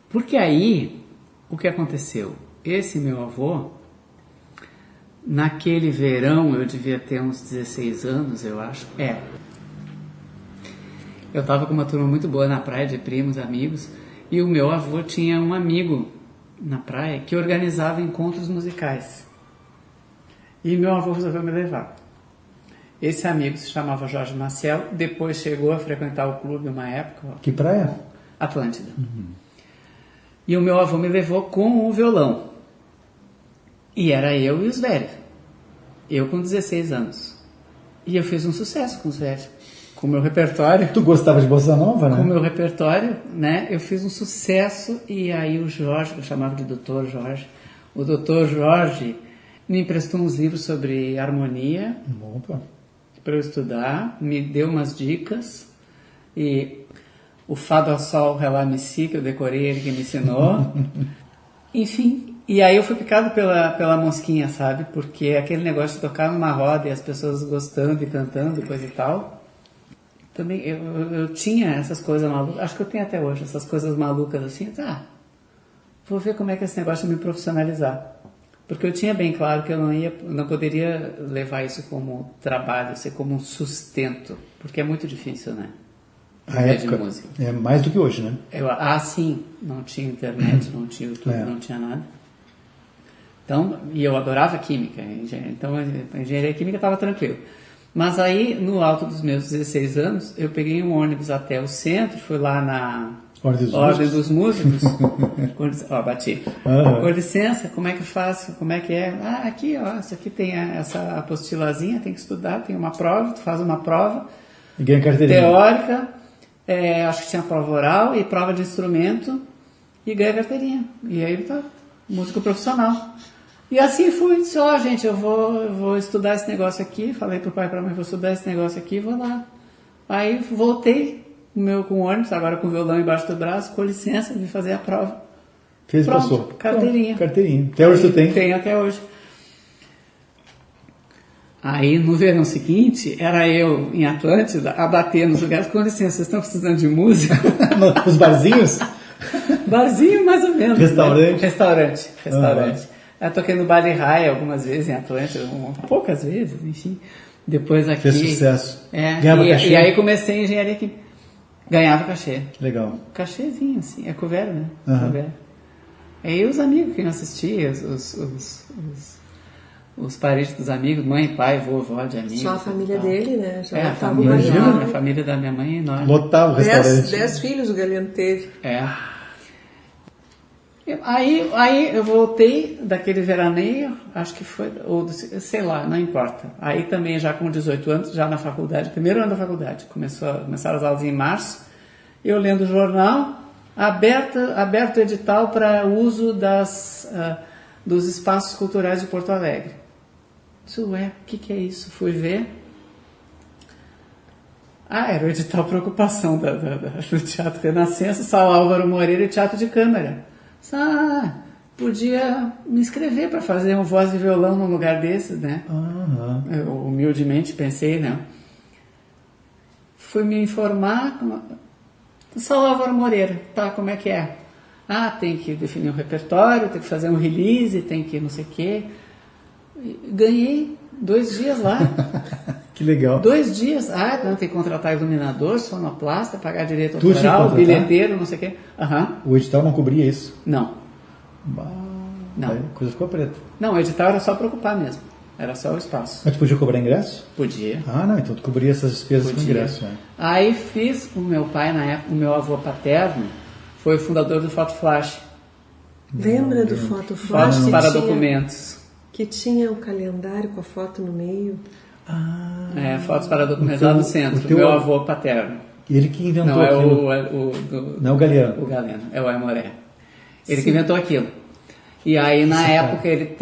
porque aí, o que aconteceu? Esse meu avô, naquele verão, eu devia ter uns 16 anos, eu acho. Eu estava com uma turma muito boa na praia, de primos, amigos, e o meu avô tinha um amigo na praia que organizava encontros musicais. E meu avô resolveu me levar. Esse amigo se chamava Jorge Maciel, depois chegou a frequentar o clube uma época. Que praia? Atlântida. E o meu avô me levou com o violão. E era eu e os velhos. Eu com 16 anos. E eu fiz um sucesso com os velhos. Com o meu repertório. Tu gostava de bossa nova, né? Com o meu repertório, né? Eu fiz um sucesso. E aí o Jorge, que eu chamava de Dr. Jorge, o Dr. Jorge me emprestou uns livros sobre harmonia. Opa. Para eu estudar. Me deu umas dicas. E o Fado ao Sol, Relá Mi Si, que eu decorei, ele que me ensinou. Enfim. E aí eu fui picado pela mosquinha, sabe? Porque aquele negócio de tocar numa roda e as pessoas gostando e cantando, coisa e tal. Também eu tinha essas coisas malucas, acho que eu tenho até hoje, essas coisas malucas assim. Vou ver como é que esse negócio de me profissionalizar. Porque eu tinha bem claro que eu não poderia levar isso como trabalho, ser como um sustento. Porque é muito difícil, né? A época de música. É mais do que hoje, né? Sim. Não tinha internet, não tinha YouTube, não tinha nada. Então, e eu adorava química, então a engenharia química estava tranquilo. Mas aí, no alto dos meus 16 anos, eu peguei um ônibus até o centro, fui lá na Ordem dos Músicos. Bati. Com licença, como é que eu faço? Como é que é? Aqui, isso aqui tem essa apostilazinha, tem que estudar, tem uma prova, tu faz uma prova. E ganha carteirinha. Teórica, acho que tinha prova oral e prova de instrumento, e ganha carteirinha. E aí tá, músico profissional. E assim fui, disse, gente, eu vou estudar esse negócio aqui, falei pro pai e pra mãe, vou estudar esse negócio aqui, vou lá. Aí voltei com o ônibus, agora com o violão embaixo do braço, com licença, vim fazer a prova. Fez e passou. Carteirinha. Carteirinha. Até hoje tu tem? Tenho até hoje. Aí no verão seguinte, era eu em Atlântida, a bater nos lugares, com licença, vocês estão precisando de música? Os barzinhos? Barzinho mais ou menos. Restaurante? Né? Restaurante. Eu toquei no Baile Raia algumas vezes em Atlântida, poucas vezes, enfim. Depois aqui... Fez sucesso. Ganhava cachê? E aí comecei a engenharia aqui. Ganhava cachê. Legal. Cachêzinho, assim. É couvert, né? Uhum. Couvert. E os amigos que iam assistir, os parentes dos amigos, mãe, pai, vovó de amigos. Só a família dele, né? Já a família da minha mãe é enorme. Lotava o restaurante. 10 filhos o Galeno teve. Aí eu voltei daquele veraneio, acho que foi, ou sei lá, não importa. Aí também já com 18 anos, já na faculdade, primeiro ano da faculdade, começaram as aulas em março, eu lendo o jornal, aberto edital para uso dos espaços culturais de Porto Alegre. Isso o que é isso? Fui ver. Era o edital para ocupação do Teatro Renascença, Sala Álvaro Moreira e Teatro de Câmara. Podia me inscrever para fazer um voz e violão num lugar desses, né? Eu humildemente pensei, né? Fui me informar. Sala Álvaro Moreira, como é que é? Tem que definir um repertório, tem que fazer um release, tem que não sei o quê. Ganhei 2 dias lá. Que legal. 2 dias. Não, tem que contratar iluminador, sonoplasta, pagar direito autoral, bilheteiro, não sei o quê. O edital não cobria isso? Não. Não. A coisa ficou preta. Não, o edital era só para ocupar mesmo. Era só o espaço. Mas tu podia cobrar ingresso? Podia. Não, então tu cobria essas despesas com ingresso. Aí fiz, o meu pai na época, o meu avô paterno, foi o fundador do Foto Flash. Lembra do Foto Flash? Fotos para documentos. Que tinha o calendário com a foto no meio. Fotos para documentos lá no centro, meu avô paterno. Ele que inventou não, aquilo. Não é o Galeano. O Galeno, é o Aimoré. Ele que inventou aquilo. E aí, na época, ele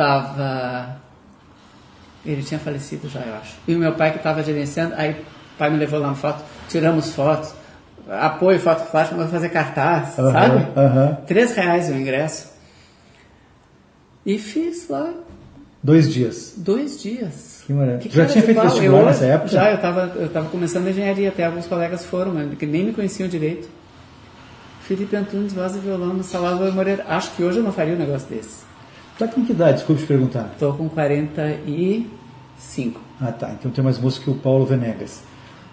tinha falecido já, eu acho. E o meu pai que estava gerenciando, aí o pai me levou lá no foto, tiramos fotos, apoio Foto Flash, vamos fazer cartaz, sabe? R$3 o ingresso. E fiz lá. 2 dias. 2 dias. Que maravilha. Já tinha feito vestibular nessa época? Já, eu estava começando a engenharia, até alguns colegas foram, mas que nem me conheciam direito. Felipe Antunes, voz e violão no Sala Álvaro Moreira. Acho que hoje eu não faria um negócio desse. Tá com que idade? Desculpe te perguntar. Estou com 45. Então tem mais moço que o Paulo Venegas.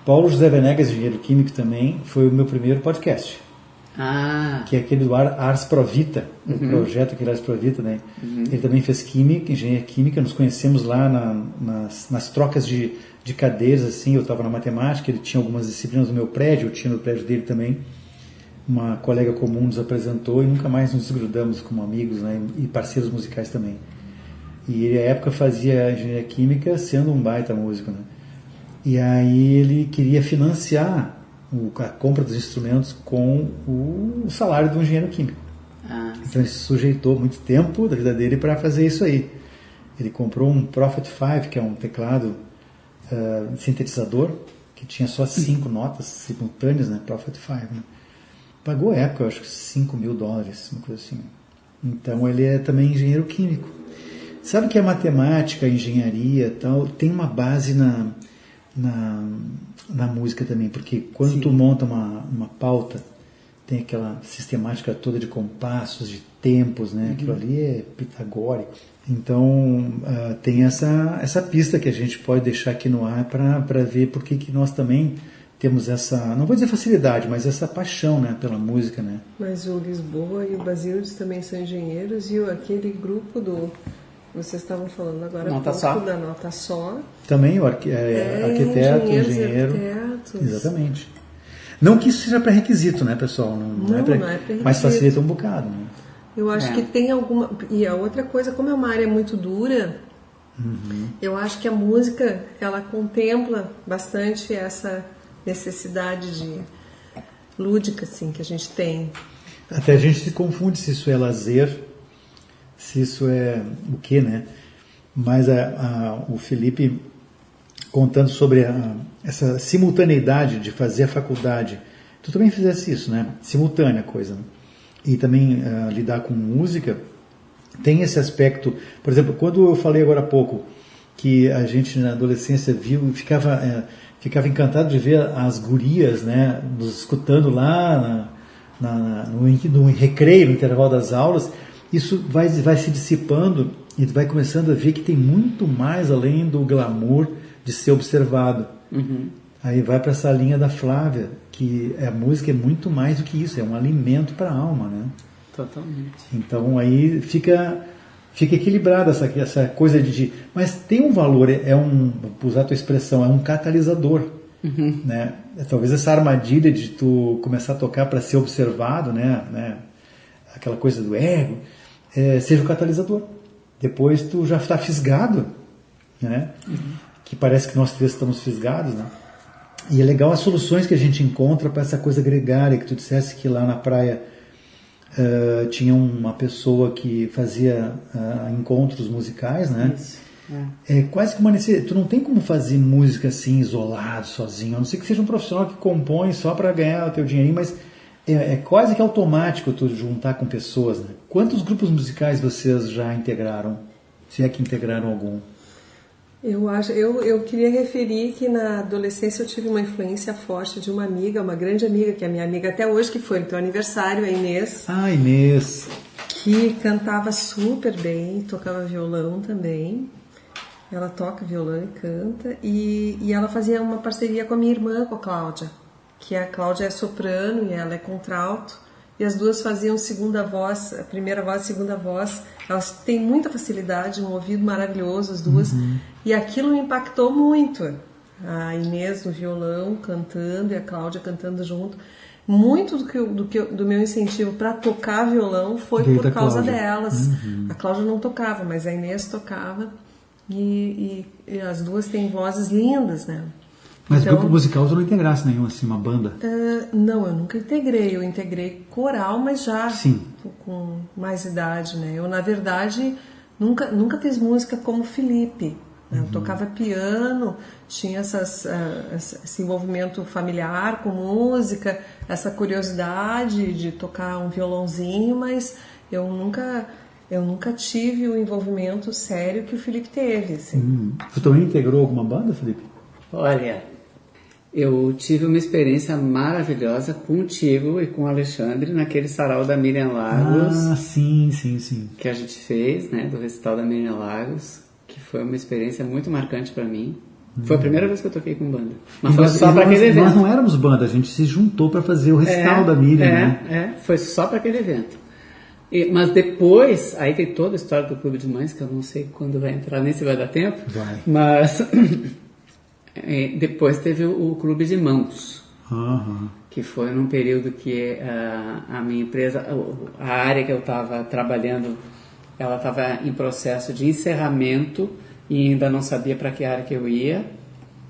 Paulo José Venegas, engenheiro químico também, foi o meu primeiro podcast. Que é aquele do Ars Pro Vita, o projeto aquele Ars Pro Vita, né? Ele também fez química, engenharia química, nos conhecemos lá nas trocas de cadeiras, assim, eu estava na matemática, ele tinha algumas disciplinas no meu prédio, eu tinha no prédio dele também. Uma colega comum nos apresentou e nunca mais nos desgrudamos como amigos, né? E parceiros musicais também. E ele, à época, fazia engenharia química sendo um baita músico, né? E aí ele queria financiar a compra dos instrumentos com o salário do engenheiro químico. Então ele se sujeitou muito tempo da vida dele para fazer isso aí. Ele comprou um Prophet 5, que é um teclado sintetizador, que tinha só 5 notas simultâneas, né? Prophet 5, né? Pagou à época, eu acho que $5 mil, uma coisa assim. Então ele é também engenheiro químico. Sabe que a matemática, a engenharia tal, tem uma base na música também, porque quando tu monta uma pauta, tem aquela sistemática toda de compassos, de tempos, né? Aquilo ali é pitagórico. Então tem essa pista que a gente pode deixar aqui no ar para ver por que nós também temos essa, não vou dizer facilidade, mas essa paixão, né, pela música, né? Mas o Lisboa e o Basildes também são engenheiros, e aquele grupo vocês estavam falando agora da Nota Só. Também o arquiteto, engenheiro. Exatamente. Não que isso seja pré-requisito, né, pessoal? Não é pré-requisito. Mas facilita um bocado, né? Eu acho que tem alguma... E a outra coisa, como é uma área muito dura, eu acho que a música, ela contempla bastante essa necessidade lúdica, assim, que a gente tem. Até a gente se confunde se isso é lazer, se isso é o quê, né? Mas o Felipe, contando sobre essa simultaneidade de fazer a faculdade, tu também fizesse isso, né? Simultânea coisa, né? E também lidar com música, tem esse aspecto. Por exemplo, quando eu falei agora há pouco que a gente na adolescência viu e ficava encantado de ver as gurias, né, nos escutando lá no recreio, no intervalo das aulas, isso vai se dissipando e vai começando a ver que tem muito mais além do glamour de ser observado. Aí vai para essa linha da Flávia, que a música é muito mais do que isso, é um alimento para a alma, né? Totalmente. Então aí fica equilibrada essa coisa de... Mas tem um valor, vou usar a tua expressão, é um catalisador. Né? Talvez essa armadilha de tu começar a tocar para ser observado, né? Aquela coisa do ego, seja o catalisador. Depois tu já está fisgado, né? Que parece que nós três estamos fisgados, né? E é legal as soluções que a gente encontra para essa coisa gregária, que tu dissesse que lá na praia tinha uma pessoa que fazia encontros musicais, né? Isso. É quase que uma necessidade. Tu não tem como fazer música assim, isolado, sozinho, a não ser que seja um profissional que compõe só para ganhar o teu dinheirinho, mas é quase que automático tu juntar com pessoas, né? Quantos grupos musicais vocês já integraram? Se é que integraram algum? Eu queria referir que na adolescência eu tive uma influência forte de uma amiga, uma grande amiga, que é minha amiga até hoje, que foi no teu aniversário, a Inês. Inês. Que cantava super bem, tocava violão também. Ela toca violão e canta. E ela fazia uma parceria com a minha irmã, com a Cláudia. Que a Cláudia é soprano e ela é contralto. E as duas faziam segunda voz, a primeira voz e a segunda voz. Elas têm muita facilidade, um ouvido maravilhoso, as duas. E aquilo me impactou muito. A Inês no violão cantando e a Cláudia cantando junto. Muito do meu incentivo para tocar violão foi por causa delas. A Cláudia não tocava, mas a Inês tocava. E as duas têm vozes lindas, né? Mas então, grupo musical tu não integrasse nenhum, assim, uma banda? Não, eu nunca integrei. Eu integrei coral, mas já com mais idade, né? Eu, na verdade, nunca fiz música como Felipe. Né? Eu tocava piano, tinha esse envolvimento familiar com música, essa curiosidade de tocar um violãozinho, mas eu nunca tive o envolvimento sério que o Felipe teve. Assim. Tu também integrou alguma banda, Felipe? Olha, eu tive uma experiência maravilhosa contigo e com o Alexandre naquele sarau da Miriam Lagos. Sim. Que a gente fez, né, do recital da Miriam Lagos, que foi uma experiência muito marcante para mim. Foi a primeira vez que eu toquei com banda. Mas foi só para aquele evento. Nós não éramos banda, a gente se juntou para fazer o recital da Miriam, né? Foi só para aquele evento. Mas depois, aí tem toda a história do Clube de Mães, que eu não sei quando vai entrar, nem se vai dar tempo. Vai. Mas depois teve o Clube de Mãos, que foi num período que a minha empresa, a área que eu estava trabalhando, ela estava em processo de encerramento e ainda não sabia para que área que eu ia.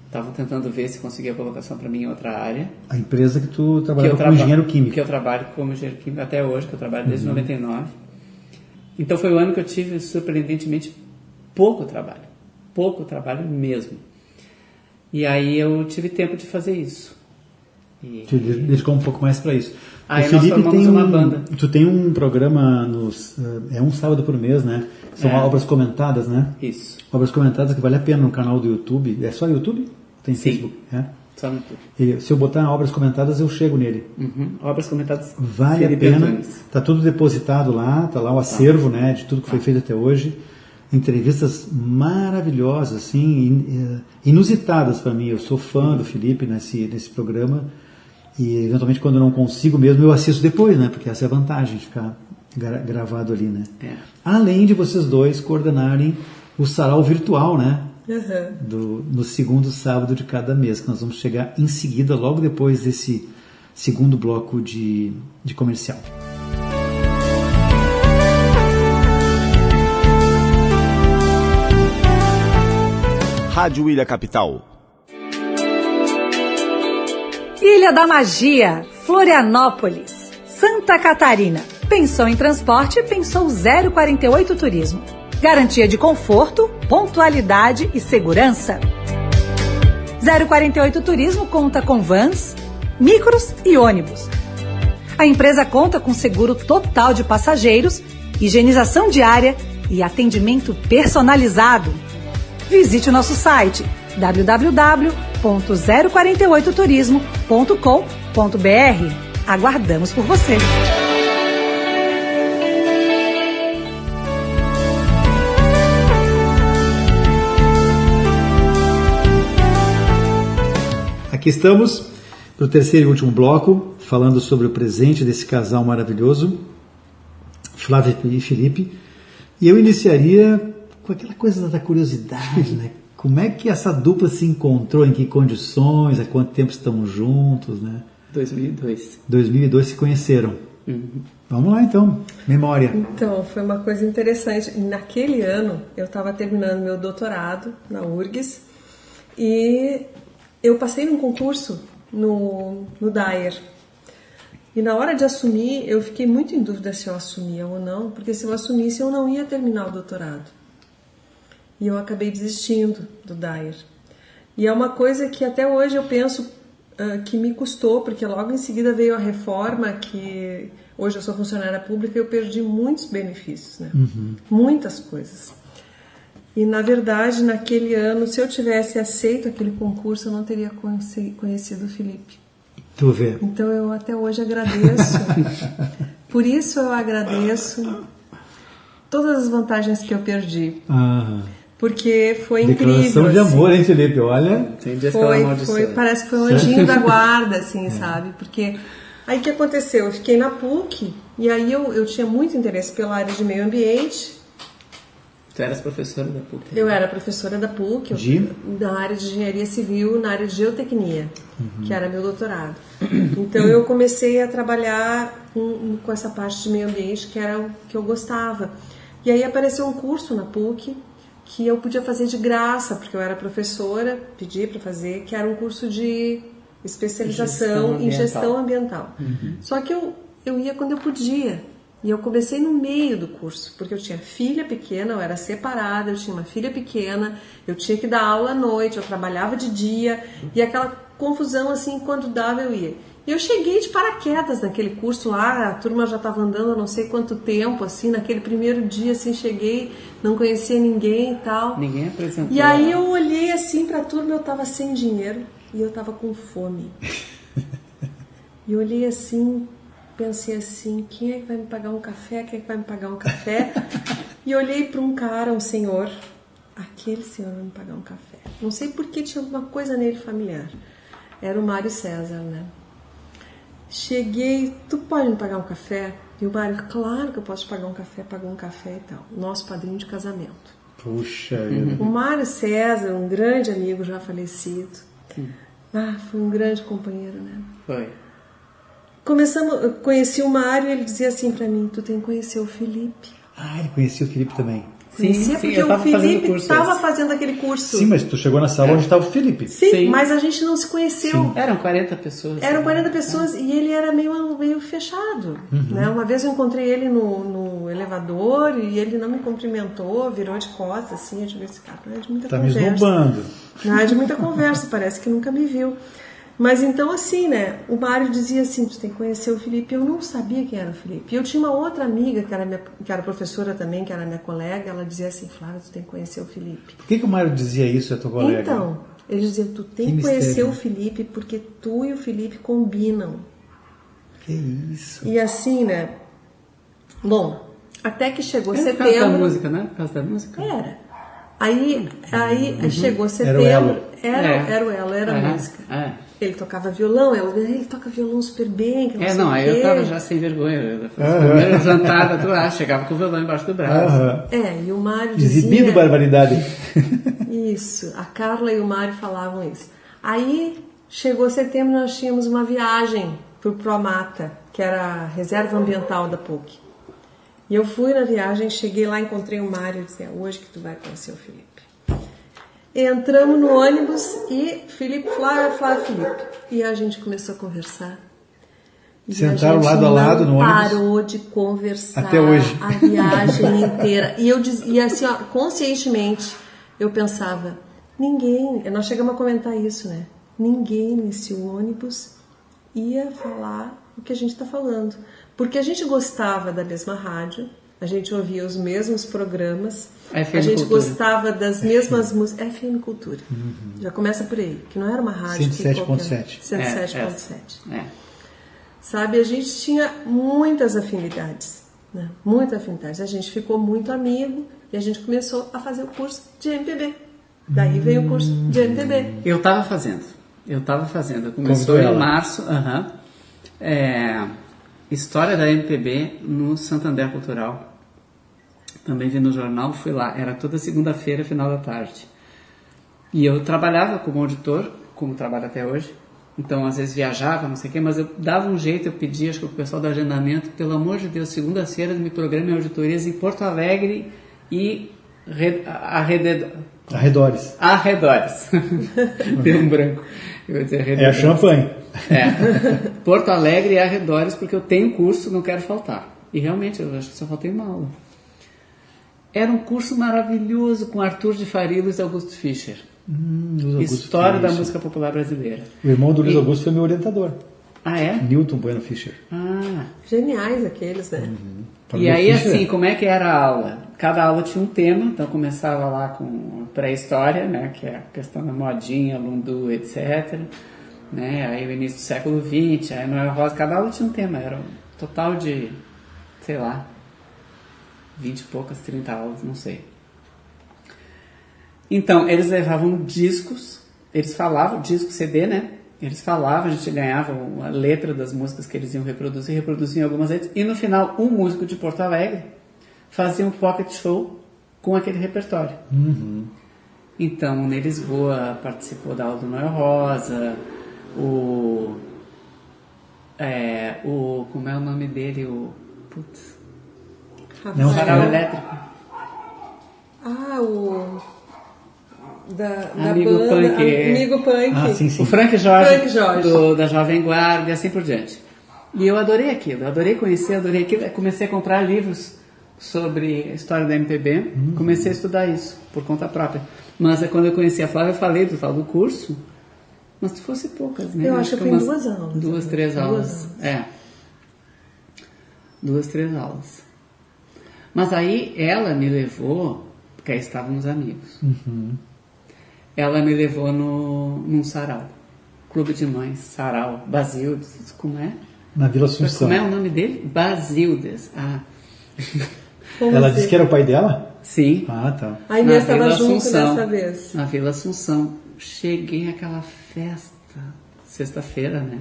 Estavam tentando ver se conseguia colocação para mim em outra área. A empresa que tu trabalhava como engenheiro químico. Que eu trabalho como engenheiro químico até hoje, que eu trabalho desde 99. Então foi o ano que eu tive, surpreendentemente, pouco trabalho mesmo. E aí eu tive tempo de fazer isso. Te dedicou um pouco mais para isso. Aí nós formamos uma banda. Tu tem um programa, um sábado por mês, né? São obras comentadas, né? Isso. Obras comentadas que vale a pena no canal do YouTube. É só YouTube? Tem Facebook? Só no YouTube. E se eu botar obras comentadas, eu chego nele. Obras comentadas. Vale a pena. Tá tudo depositado lá, tá lá o acervo, né? De tudo que foi feito até hoje. Entrevistas maravilhosas, assim, inusitadas para mim. Eu sou fã do Felipe nesse programa e eventualmente quando eu não consigo mesmo eu assisto depois, né? Porque essa é a vantagem de ficar gravado ali, né? Além de vocês dois coordenarem o sarau virtual, né? No segundo sábado de cada mês, que nós vamos chegar em seguida, logo depois desse segundo bloco de comercial. Rádio Ilha Capital. Ilha da Magia, Florianópolis, Santa Catarina. Pensou em transporte? Pensou 048 Turismo. Garantia de conforto, pontualidade e segurança. 048 Turismo conta com vans, micros e ônibus. A empresa conta com seguro total de passageiros, higienização diária e atendimento personalizado. Visite o nosso site www.048turismo.com.br. Aguardamos por você. Aqui estamos para o terceiro e último bloco, falando sobre o presente desse casal maravilhoso. Flávia e Felipe, e eu iniciaria com aquela coisa da curiosidade, né? Como é que essa dupla se encontrou, em que condições, há quanto tempo estão juntos, né? 2002. 2002 se conheceram. Vamos lá então, memória. Então, foi uma coisa interessante. Naquele ano, eu estava terminando meu doutorado na URGS e eu passei num concurso no DAER. E na hora de assumir, eu fiquei muito em dúvida se eu assumia ou não, porque se eu assumisse, eu não ia terminar o doutorado. E eu acabei desistindo do DAER. E é uma coisa que até hoje eu penso que me custou, porque logo em seguida veio a reforma, que hoje eu sou funcionária pública e eu perdi muitos benefícios, né? Muitas coisas. E na verdade, naquele ano, se eu tivesse aceito aquele concurso, eu não teria conhecido o Felipe. Tu vê. Então eu até hoje agradeço. Por isso eu agradeço todas as vantagens que eu perdi. Porque foi incrível. Declaração de amor, hein, Felipe? Olha. Parece que foi um anjinho da guarda, assim, sabe? Porque aí o que aconteceu? Eu fiquei na PUC e aí eu tinha muito interesse pela área de meio ambiente. Tu eras professora da PUC? Eu era professora da PUC, na área de engenharia civil, na área de geotecnia, que era meu doutorado. Então eu comecei a trabalhar com essa parte de meio ambiente, que era o que eu gostava. E aí apareceu um curso na PUC que eu podia fazer de graça, porque eu era professora, pedi para fazer, que era um curso de especialização em gestão ambiental. Só que eu ia quando eu podia. E eu comecei no meio do curso, porque eu tinha filha pequena, eu era separada, eu tinha uma filha pequena, eu tinha que dar aula à noite, eu trabalhava de dia, e aquela confusão assim, quando dava eu ia. E eu cheguei de paraquedas naquele curso lá, a turma já estava andando há não sei quanto tempo, assim, naquele primeiro dia, assim, cheguei, não conhecia ninguém e tal. Ninguém apresentou. E aí eu olhei assim para a turma, eu estava sem dinheiro e eu estava com fome. E eu olhei assim, pensei assim, quem é que vai me pagar um café? Quem é que vai me pagar um café? E olhei para um cara, um senhor, aquele senhor vai me pagar um café. Não sei por que tinha alguma coisa nele familiar. Era o Mário César, né? Cheguei, tu pode me pagar um café? E o Mário, claro que eu posso te pagar um café, pagou um café e tal. Nosso padrinho de casamento. Puxa vida. O Mário César, um grande amigo já falecido. Foi um grande companheiro, né? Foi. Eu conheci o Mário e ele dizia assim pra mim, tu tem que conhecer o Felipe. Ele conhecia o Felipe também. Conhecia porque o Felipe estava fazendo aquele curso. Sim, mas tu chegou na sala onde estava o Felipe. Sim, mas a gente não se conheceu. Sim. Eram 40 pessoas. Eram 40 pessoas e ele era meio fechado. Né? Uma vez eu encontrei ele no elevador e ele não me cumprimentou, virou de costas, assim, eu tive esse cara, não é de muita conversa. Tá me esnobando. Não é de muita conversa, parece que nunca me viu. Mas então assim, né, o Mário dizia assim, tu tem que conhecer o Felipe. Eu não sabia quem era o Felipe. E eu tinha uma outra amiga que era professora também, que era minha colega, ela dizia assim, Flávia, tu tem que conhecer o Felipe. Por que o Mário dizia isso, a tua colega? Então, ele dizia, tu tem que conhecer o Felipe porque tu e o Felipe combinam. Que isso. E assim, né, bom, até que chegou setembro... Por causa da música, né? Por causa da música. Era. Aí chegou setembro... Era o elo, era a música. Ele tocava violão, ele toca violão super bem. Que aí eu tava já sem vergonha. Primeira jantada, chegava com o violão embaixo do braço. E o Mário dizia... Exibindo barbaridade. Isso, a Carla e o Mário falavam isso. Aí chegou setembro, nós tínhamos uma viagem pro Promata, que era a reserva ambiental da PUC. E eu fui na viagem, cheguei lá, encontrei o Mário e disse, hoje que tu vai conhecer o Felipe. Entramos no ônibus e Flávia, Felipe. E a gente começou a conversar. E sentaram lado a lado no ônibus? Parou de conversar. Até hoje. A viagem inteira. E assim, ó, conscientemente, eu pensava, nós chegamos a comentar isso, né? Ninguém nesse ônibus ia falar o que a gente está falando. Porque a gente gostava da mesma rádio, a gente ouvia os mesmos programas, FM a gente Cultura. Gostava das mesmas músicas. FM Cultura. Já começa por aí, que não era uma rádio. 107.7. 107.7. Sabe, a gente tinha muitas afinidades, né? Muitas afinidades. A gente ficou muito amigo e a gente começou a fazer o curso de MPB. Daí veio o curso de MPB. Eu estava fazendo. Começou em março. História da MPB no Santander Cultural. Também vi no jornal, fui lá. Era toda segunda-feira, final da tarde. E eu trabalhava como auditor, como trabalho até hoje. Então, às vezes viajava, não sei o quê, mas eu dava um jeito, eu pedia, acho que o pessoal do agendamento, pelo amor de Deus, segunda-feira me programem auditorias em Porto Alegre e Arredores. Deu um branco. Eu ia dizer arredores. É a champanhe. Porto Alegre e arredores, porque eu tenho curso, não quero faltar. E realmente, eu acho que só faltei uma aula. Era um curso maravilhoso com Arthur de Faria e Luiz Augusto Fischer. História da música popular brasileira. O irmão do Luiz Augusto foi meu orientador. Ah, é? Newton Bueno Fischer. Geniais aqueles, né? E aí, assim, como é que era a aula? Cada aula tinha um tema, então começava lá com pré-história, né, que é a questão da modinha, lundu, etc. Né, aí o início do século XX, aí Noel Rosa, cada aula tinha um tema, era um total de, sei lá, 20 e poucas, 30 aulas, não sei. Então, eles levavam discos, eles falavam, disco CD, né? Eles falavam, a gente ganhava a letra das músicas que eles iam reproduzir, reproduziam algumas letras, e no final, um músico de Porto Alegre fazia um pocket show com aquele repertório. Então, o Ney Lisboa participou da aula do Noel Rosa, como é o nome dele? Sarau Elétrico. Da Amigo banda, Punk. Amigo Punk. Sim. O Frank Jorge, Jorge. da Jovem Guarda e assim por diante. E eu adorei aquilo, adorei conhecer, adorei aquilo. Comecei a comprar livros sobre a história da MPB, comecei a estudar isso por conta própria. Mas quando eu conheci a Flávia, eu falei do tal do curso, mas se fosse poucas, né? Eu acho que foi em 2 aulas. 2, 3 aulas. 2, 3 aulas. Mas aí ela me levou, porque aí estávamos amigos. Ela me levou num sarau. Clube de Mães, sarau, Basildes, como é? Na Vila Assunção. Como é o nome dele? Basildes. Ela disse que era o pai dela? Sim. Tá. A Inês estava junto dessa vez. Na Vila Assunção. Cheguei àquela festa, sexta-feira, né?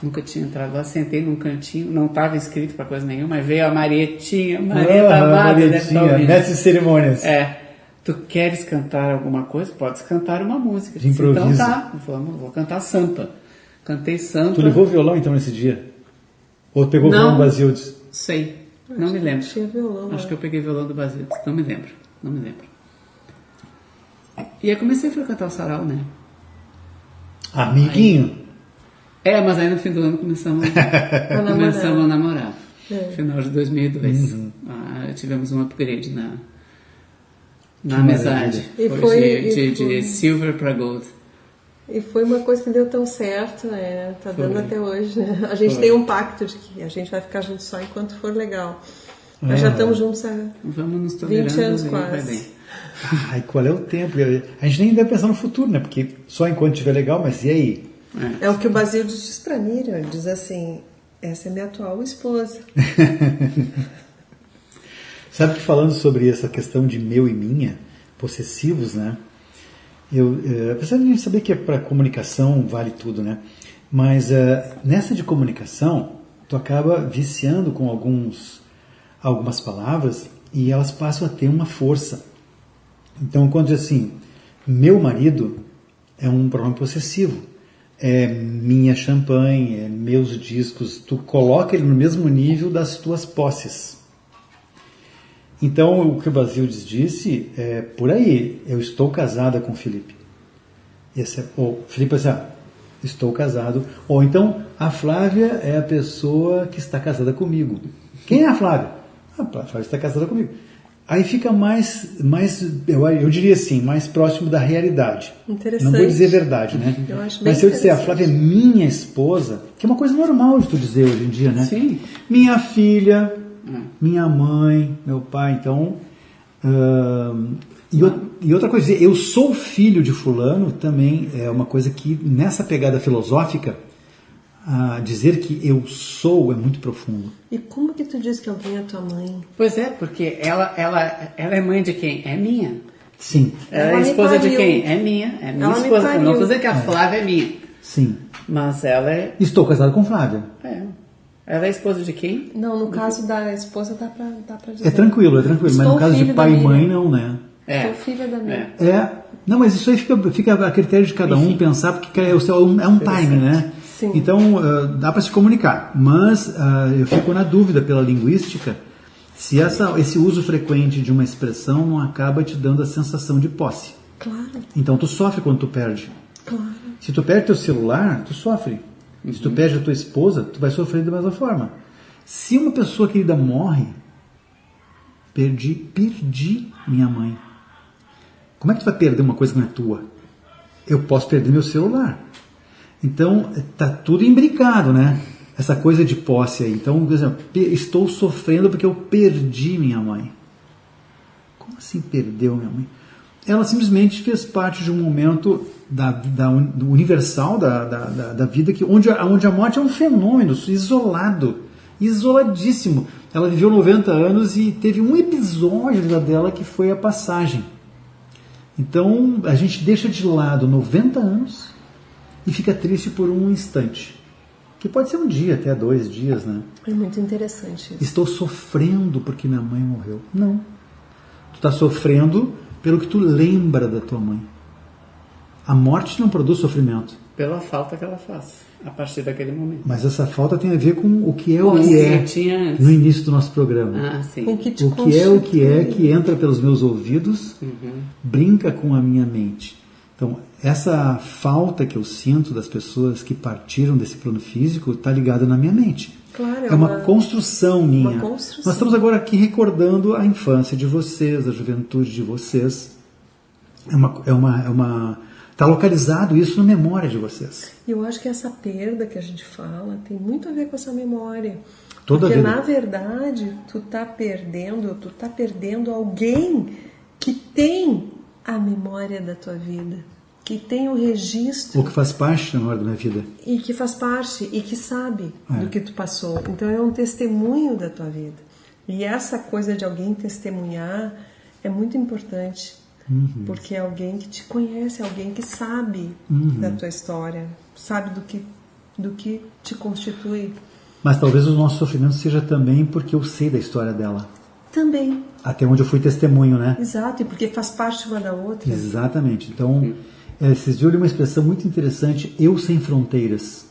Nunca tinha entrado lá, sentei num cantinho, não estava inscrito para coisa nenhuma, mas veio a Marietinha, Marietinha, mestre de cerimônias. Tu queres cantar alguma coisa? Podes cantar uma música. De improviso. Então tá, vou cantar Sampa. Cantei Sampa. Tu levou violão então nesse dia? Ou pegou o violão do Basildes? Sei, não me lembro. Tinha violão. Acho que eu peguei violão do Basildes, não me lembro. E aí comecei a frequentar o sarau, né? Amiguinho? Mas aí no fim do ano começamos a namorar. Final de 2002. Tivemos um upgrade na amizade. E foi de silver para gold. E foi uma coisa que deu tão certo, né? Tá dando até hoje, né? A gente tem um pacto de que a gente vai ficar junto só enquanto for legal. Nós já estamos juntos há Vamos nos 20 anos aí, quase. vai bem. E qual é o tempo? A gente nem deve pensar no futuro, né? Porque só enquanto estiver legal, mas e aí? É o que o Basildes diz pra mim, ele diz assim, essa é minha atual esposa. Sabe que falando sobre essa questão de meu e minha, possessivos, né? Apesar de a gente saber que para comunicação vale tudo, né? Mas nessa de comunicação, tu acaba viciando com algumas palavras e elas passam a ter uma força. Então, quando diz assim, meu marido é um pronome possessivo, é minha champanhe, é meus discos, tu coloca ele no mesmo nível das tuas posses. Então, o que o Basildes disse é por aí, eu estou casada com o Felipe. Felipe assim, estou casado. Ou então, a Flávia é a pessoa que está casada comigo. Quem é a Flávia? A Flávia está casada comigo. Aí fica mais eu diria assim, mais próximo da realidade. Interessante. Não vou dizer verdade, né? Eu acho bem Mas se eu disser a Flávia é minha esposa, que é uma coisa normal de tu dizer hoje em dia, né? Sim. Minha filha, minha mãe, meu pai, então... E outra coisa, eu sou filho de fulano também é uma coisa que, nessa pegada filosófica, dizer que eu sou é muito profundo. E como que tu diz que alguém é tua mãe? Pois é, porque ela é mãe de quem? É minha. Sim. Ela é esposa de quem? É minha. É minha esposa. Eu não estou dizendo que a Flávia é minha. Sim. Mas ela é... Estou casado com Flávia. Ela é esposa de quem? Não, no caso da esposa dá pra dizer. É tranquilo, mas no caso de pai e mãe não, né? Sou filha da Miriam. Não, mas isso aí fica a critério de cada um pensar, porque é um time, né? Sim. Então, dá para se comunicar. Mas eu fico na dúvida pela linguística se esse uso frequente de uma expressão não acaba te dando a sensação de posse. Claro. Então, tu sofre quando tu perde. Claro. Se tu perde teu celular, tu sofre. Se tu perde a tua esposa, tu vai sofrer da mesma forma. Se uma pessoa querida morre, perdi minha mãe. Como é que tu vai perder uma coisa que não é tua? Eu posso perder meu celular. Então, tá tudo imbricado, né? Essa coisa de posse aí. Então, por exemplo, estou sofrendo porque eu perdi minha mãe. Como assim perdeu minha mãe? Ela simplesmente fez parte de um momento do universal da vida, onde a morte é um fenômeno isoladíssimo. Ela viveu 90 anos e teve um episódio da vida dela que foi a passagem. Então, a gente deixa de lado 90 anos e fica triste por um instante. Que pode ser um dia, até 2 dias, né? É muito interessante isso. Estou sofrendo porque minha mãe morreu. Não. Tu está sofrendo pelo que tu lembra da tua mãe. A morte não produz sofrimento. Pela falta que ela faz, a partir daquele momento. Mas essa falta tem a ver com o que é no início do nosso programa. Ah, sim. Com que te o que é que entra pelos meus ouvidos, brinca com a minha mente. Então, essa falta que eu sinto das pessoas que partiram desse plano físico está ligada na minha mente. Claro, é uma construção minha. Uma construção. Nós estamos agora aqui recordando a infância de vocês, a juventude de vocês. Está localizado isso na memória de vocês. E eu acho que essa perda que a gente fala tem muito a ver com essa memória. Toda Porque, vida. na verdade, tu tá perdendo alguém que tem a memória da tua vida, que tem o registro. Ou que faz parte da memória da minha vida. E que faz parte, e que sabe do que tu passou. Então é um testemunho da tua vida. E essa coisa de alguém testemunhar é muito importante. Porque é alguém que te conhece, é alguém que sabe da tua história, sabe do que te constitui. Mas talvez o nosso sofrimento seja também porque eu sei da história dela. Também. Até onde eu fui testemunho, né? Exato, e porque faz parte uma da outra. Exatamente. Então, vocês viram uma expressão muito interessante, eu sem fronteiras.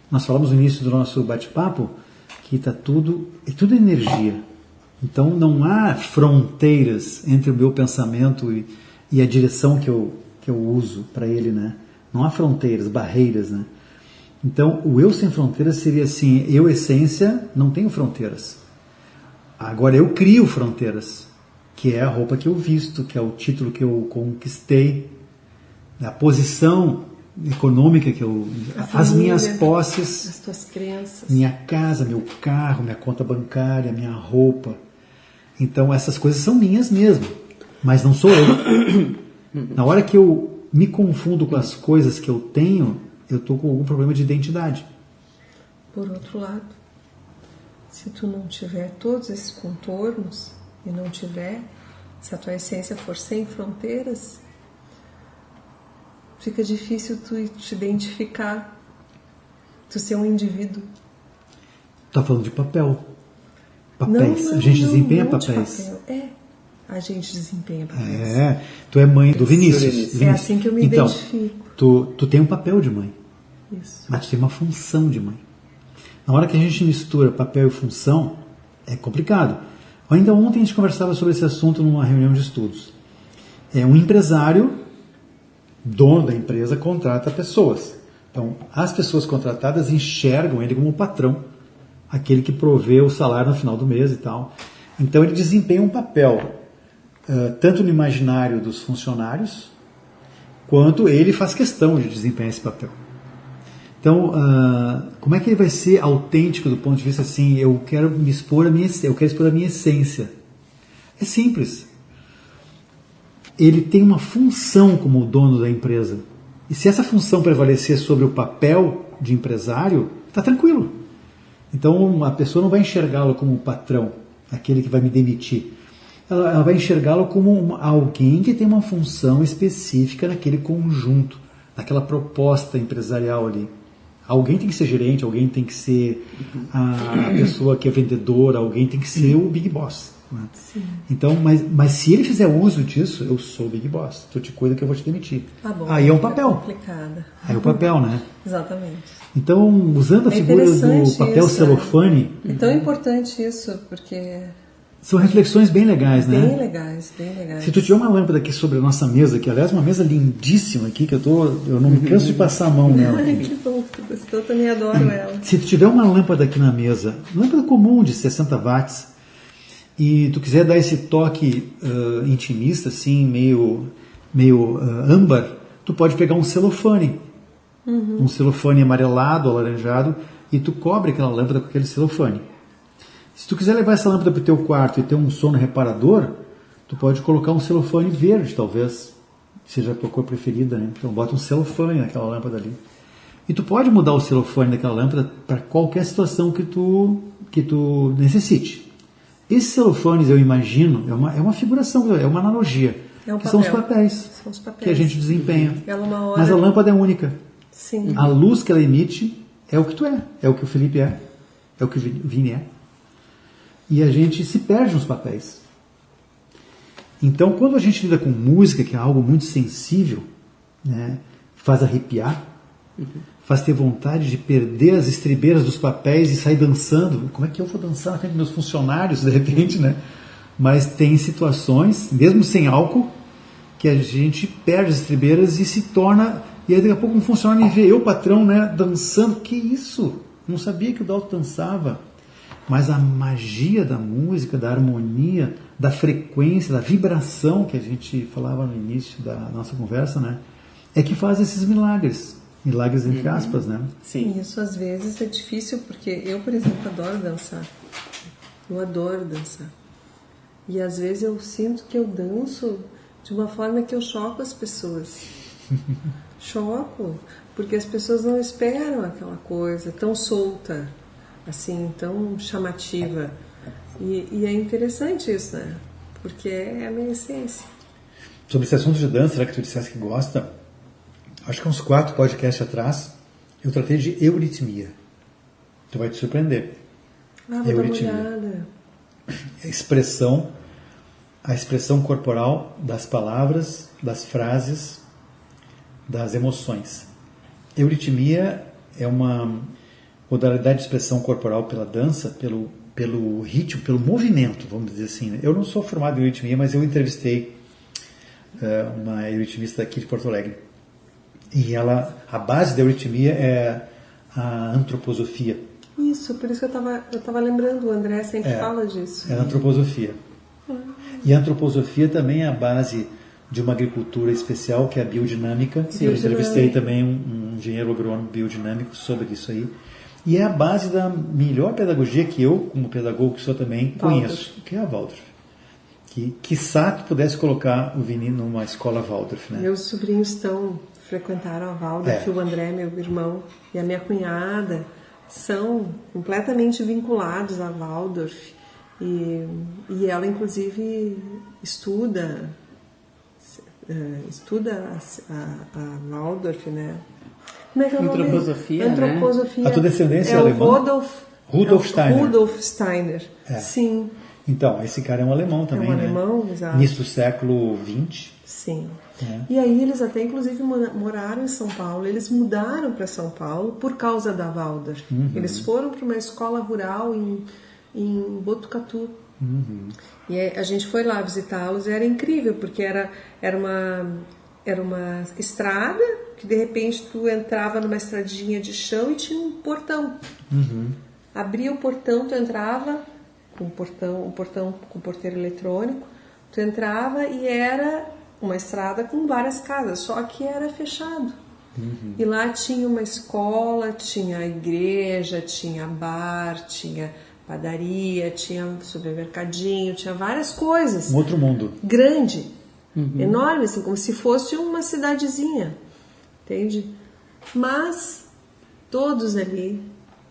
Nós falamos no início do nosso bate-papo que é tudo energia. Então não há fronteiras entre o meu pensamento e a direção que eu uso para ele, né? Não há fronteiras, barreiras, né? Então o eu sem fronteiras seria assim, eu essência não tenho fronteiras. Agora eu crio fronteiras, que é a roupa que eu visto, que é o título que eu conquistei, a posição econômica que as minhas posses, as tuas crenças, minha casa, meu carro, minha conta bancária, minha roupa. Então essas coisas são minhas mesmo, mas não sou eu. Na hora que eu me confundo com as coisas que eu tenho, eu estou com algum problema de identidade. Por outro lado, se tu não tiver todos esses contornos e não tiver, se a tua essência for sem fronteiras, fica difícil tu te identificar, tu ser um indivíduo. Tá falando de papéis. A gente desempenha papéis. Papel. A gente desempenha papéis. Tu é mãe do Vinícius. É assim que eu me identifico. Tu tem um papel de mãe. Isso. Mas tu tem uma função de mãe. Na hora que a gente mistura papel e função, é complicado. Ainda ontem a gente conversava sobre esse assunto numa reunião de estudos. Um empresário, dono da empresa, contrata pessoas. Então, as pessoas contratadas enxergam ele como um patrão, aquele que provê o salário no final do mês e tal. Então, ele desempenha um papel, tanto no imaginário dos funcionários, quanto ele faz questão de desempenhar esse papel. Então, como é que ele vai ser autêntico do ponto de vista assim, eu quero expor a minha essência? É simples. Ele tem uma função como dono da empresa. E se essa função prevalecer sobre o papel de empresário, está tranquilo. Então, a pessoa não vai enxergá-lo como um patrão, aquele que vai me demitir. Ela vai enxergá-lo como alguém que tem uma função específica naquele conjunto, naquela proposta empresarial ali. Alguém tem que ser gerente, alguém tem que ser a pessoa que é vendedora, alguém tem que ser o Big Boss. Né? Então, mas se ele fizer uso disso, eu sou o Big Boss. Tu te cuida que eu vou te demitir. Aí é um papel. Aí é o papel, né? Exatamente. Então, usando a figura do papel celofane... É tão importante isso, porque... São reflexões bem legais, né? Bem legais. Se tu tiver uma lâmpada aqui sobre a nossa mesa, que aliás é uma mesa lindíssima aqui, que eu não me canso de passar a mão nela. Ai, que bom que tu gostou, eu também adoro ela. Se tu tiver uma lâmpada aqui na mesa, lâmpada comum de 60 watts, e tu quiser dar esse toque intimista, assim, meio âmbar, tu pode pegar um celofane. Um celofane amarelado, alaranjado, e tu cobre aquela lâmpada com aquele celofane. Se tu quiser levar essa lâmpada para o teu quarto e ter um sono reparador, tu pode colocar um celofane verde, talvez, seja a tua cor preferida, né? Então bota um celofane naquela lâmpada ali. E tu pode mudar o celofane daquela lâmpada para qualquer situação que tu necessite. Esses celofanes, eu imagino, é uma figuração, é uma analogia. Que são os papéis que a gente desempenha. Mas a lâmpada é única. Sim. A luz que ela emite é o que tu é o que o Felipe é o que o Vini é. E a gente se perde nos papéis. Então, quando a gente lida com música, que é algo muito sensível, né, faz arrepiar, faz ter vontade de perder as estribeiras dos papéis e sair dançando. Como é que eu vou dançar na frente dos meus funcionários, de repente, né? Mas tem situações, mesmo sem álcool, que a gente perde as estribeiras e se torna... E aí daqui a pouco um funcionário me vê, eu, patrão, né, dançando. Que isso? Não sabia que o Dalton dançava. Mas a magia da música, da harmonia, da frequência, da vibração que a gente falava no início da nossa conversa, né, é que faz esses milagres. Milagres entre aspas, né? Sim. Isso às vezes é difícil, porque eu, por exemplo, adoro dançar. Eu adoro dançar. E às vezes eu sinto que eu danço de uma forma que eu choco as pessoas. Choco, porque as pessoas não esperam aquela coisa tão solta, assim, tão chamativa. E é interessante isso, né? Porque é a minha essência. Sobre esse assunto de dança, será que tu disseste que gosta? Acho que uns 4 podcasts atrás eu tratei de euritmia. Tu vai te surpreender. Vou dar uma olhada. A expressão corporal das palavras, das frases, das emoções. Euritmia é uma modalidade de expressão corporal pela dança, pelo ritmo, pelo movimento, vamos dizer assim. Eu não sou formado em euritmia, mas eu entrevistei uma euritmista daqui de Porto Alegre. E a base da euritmia é a antroposofia. Isso, por isso que eu estava lembrando, o André sempre fala disso. É a antroposofia. E a antroposofia também é a base de uma agricultura especial, que é a biodinâmica. Eu entrevistei também um engenheiro agrônomo biodinâmico sobre isso aí. E é a base da melhor pedagogia que eu, como pedagogo que sou também, conheço, que é a Waldorf. Que, quiçá, tu pudesse colocar o Vini numa escola Waldorf, né? Meus sobrinhos frequentaram a Waldorf, o André, meu irmão, e a minha cunhada são completamente vinculados à Waldorf. E ela, inclusive, estuda a Waldorf, né? Como é que é o nome? Antroposofia, Antroposofia. Né? A tua descendência é alemã? Rudolf Steiner. Rudolf Steiner, sim. Então, esse cara é um alemão também, né? Alemão, exato. Início do século XX. Sim. E aí eles até, inclusive, moraram em São Paulo. Eles mudaram para São Paulo por causa da Waldorf. Eles foram para uma escola rural em Botucatu. E a gente foi lá visitá-los e era incrível, porque era uma estrada que de repente tu entrava numa estradinha de chão e tinha um portão. Abria o portão, tu entrava com um portão com porteiro eletrônico, tu entrava e era uma estrada com várias casas, só que era fechado. E lá tinha uma escola, tinha a igreja, tinha bar, tinha padaria, tinha supermercadinho, tinha várias coisas. Um outro mundo. Grande, enorme, assim, como se fosse uma cidadezinha, entende? Mas todos ali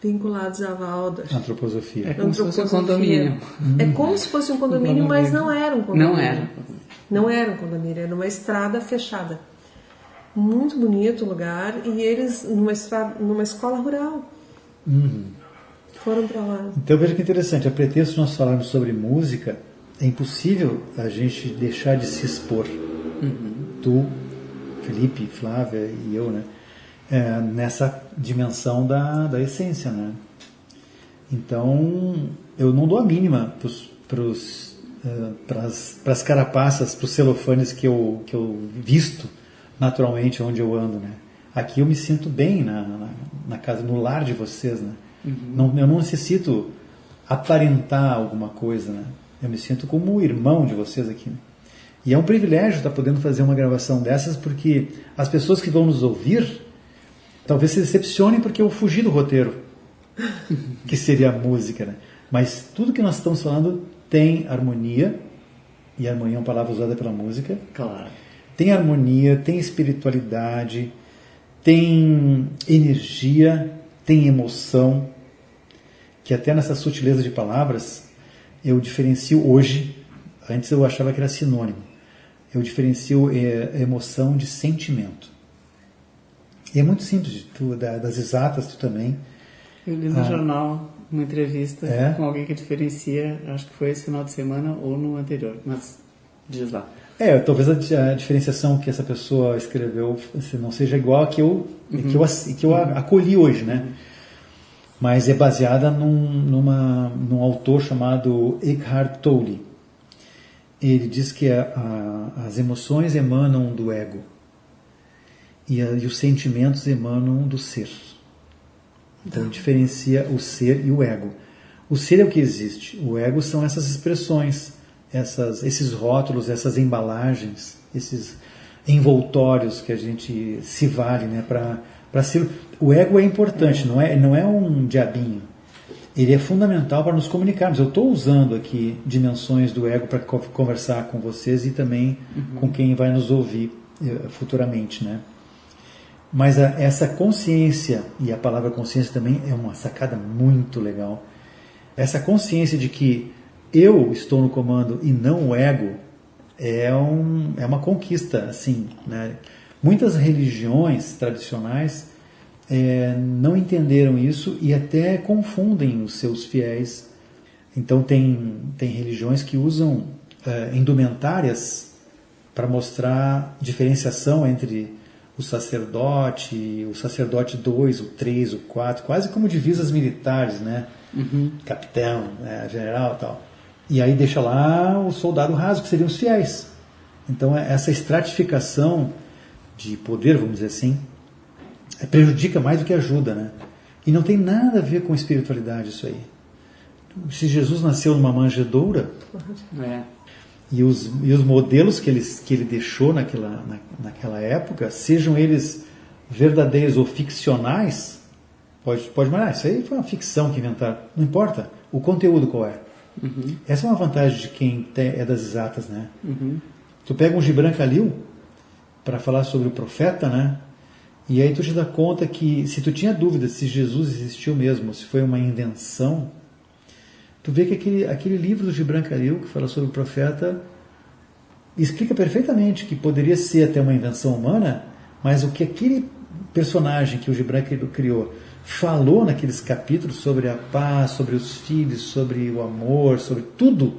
vinculados à Waldorf. Antroposofia. É como se fosse um condomínio. É como se fosse um condomínio, mas não era um condomínio. Não era. Não era um condomínio, era uma estrada fechada. Muito bonito o lugar. E eles, numa escola rural, foram para lá. Então veja que interessante, a pretexto de nós falarmos sobre música, é impossível a gente deixar de se expor. Tu, Felipe, Flávia e eu, né? Nessa dimensão da essência, né? Então, eu não dou a mínima para as carapaças, para os celofanes que eu visto naturalmente onde eu ando, né? Aqui eu me sinto bem na casa, no lar de vocês, né? Eu não necessito aparentar alguma coisa, né? Eu me sinto como o irmão de vocês aqui, né? E é um privilégio estar podendo fazer uma gravação dessas, porque as pessoas que vão nos ouvir talvez se decepcionem porque eu fugi do roteiro, que seria a música, né? Mas tudo que nós estamos falando tem harmonia, e harmonia é uma palavra usada pela música. Claro. Tem harmonia, tem espiritualidade, tem energia, tem emoção, que até nessa sutileza de palavras eu diferencio hoje. Antes eu achava que era sinônimo. Eu diferencio emoção de sentimento. E é muito simples, das exatas, tu também. Eu li no jornal uma entrevista com alguém que diferencia, acho que foi esse final de semana ou no anterior, mas diz lá. Talvez a diferenciação que essa pessoa escreveu não seja igual a que eu acolhi hoje, né? Mas é baseada num autor chamado Eckhart Tolle. Ele diz que as emoções emanam do ego e os sentimentos emanam do ser. Então diferencia o ser e o ego. O ser é o que existe. O ego são essas expressões, esses rótulos, essas embalagens, esses envoltórios que a gente se vale, né, para ser. O ego é importante, não é um diabinho. Ele é fundamental para nos comunicarmos. Eu estou usando aqui dimensões do ego para conversar com vocês e também com quem vai nos ouvir futuramente, né? Mas essa consciência, e a palavra consciência também é uma sacada muito legal, essa consciência de que eu estou no comando e não o ego é uma conquista, assim, né? Muitas religiões tradicionais não entenderam isso e até confundem os seus fiéis. Então tem religiões que usam indumentárias para mostrar diferenciação entre o sacerdote 2, o 3, o 4, quase como divisas militares, né? Capitão, general e tal. E aí deixa lá o soldado raso, que seriam os fiéis. Então essa estratificação de poder, vamos dizer assim, prejudica mais do que ajuda, né? E não tem nada a ver com espiritualidade isso aí. Se Jesus nasceu numa manjedoura, e os modelos que ele deixou naquela época, sejam eles verdadeiros ou ficcionais, pode mandar, isso aí foi uma ficção que inventaram. Não importa o conteúdo qual é. Essa é uma vantagem de quem é das exatas, né? Tu pega um Gibran Khalil para falar sobre o profeta, né? E aí tu te dá conta que se tu tinha dúvida se Jesus existiu mesmo, se foi uma invenção, tu vê que aquele livro do Gibran Khalil que fala sobre o profeta explica perfeitamente que poderia ser até uma invenção humana, mas o que aquele personagem que o Gibran criou falou naqueles capítulos sobre a paz, sobre os filhos, sobre o amor, sobre tudo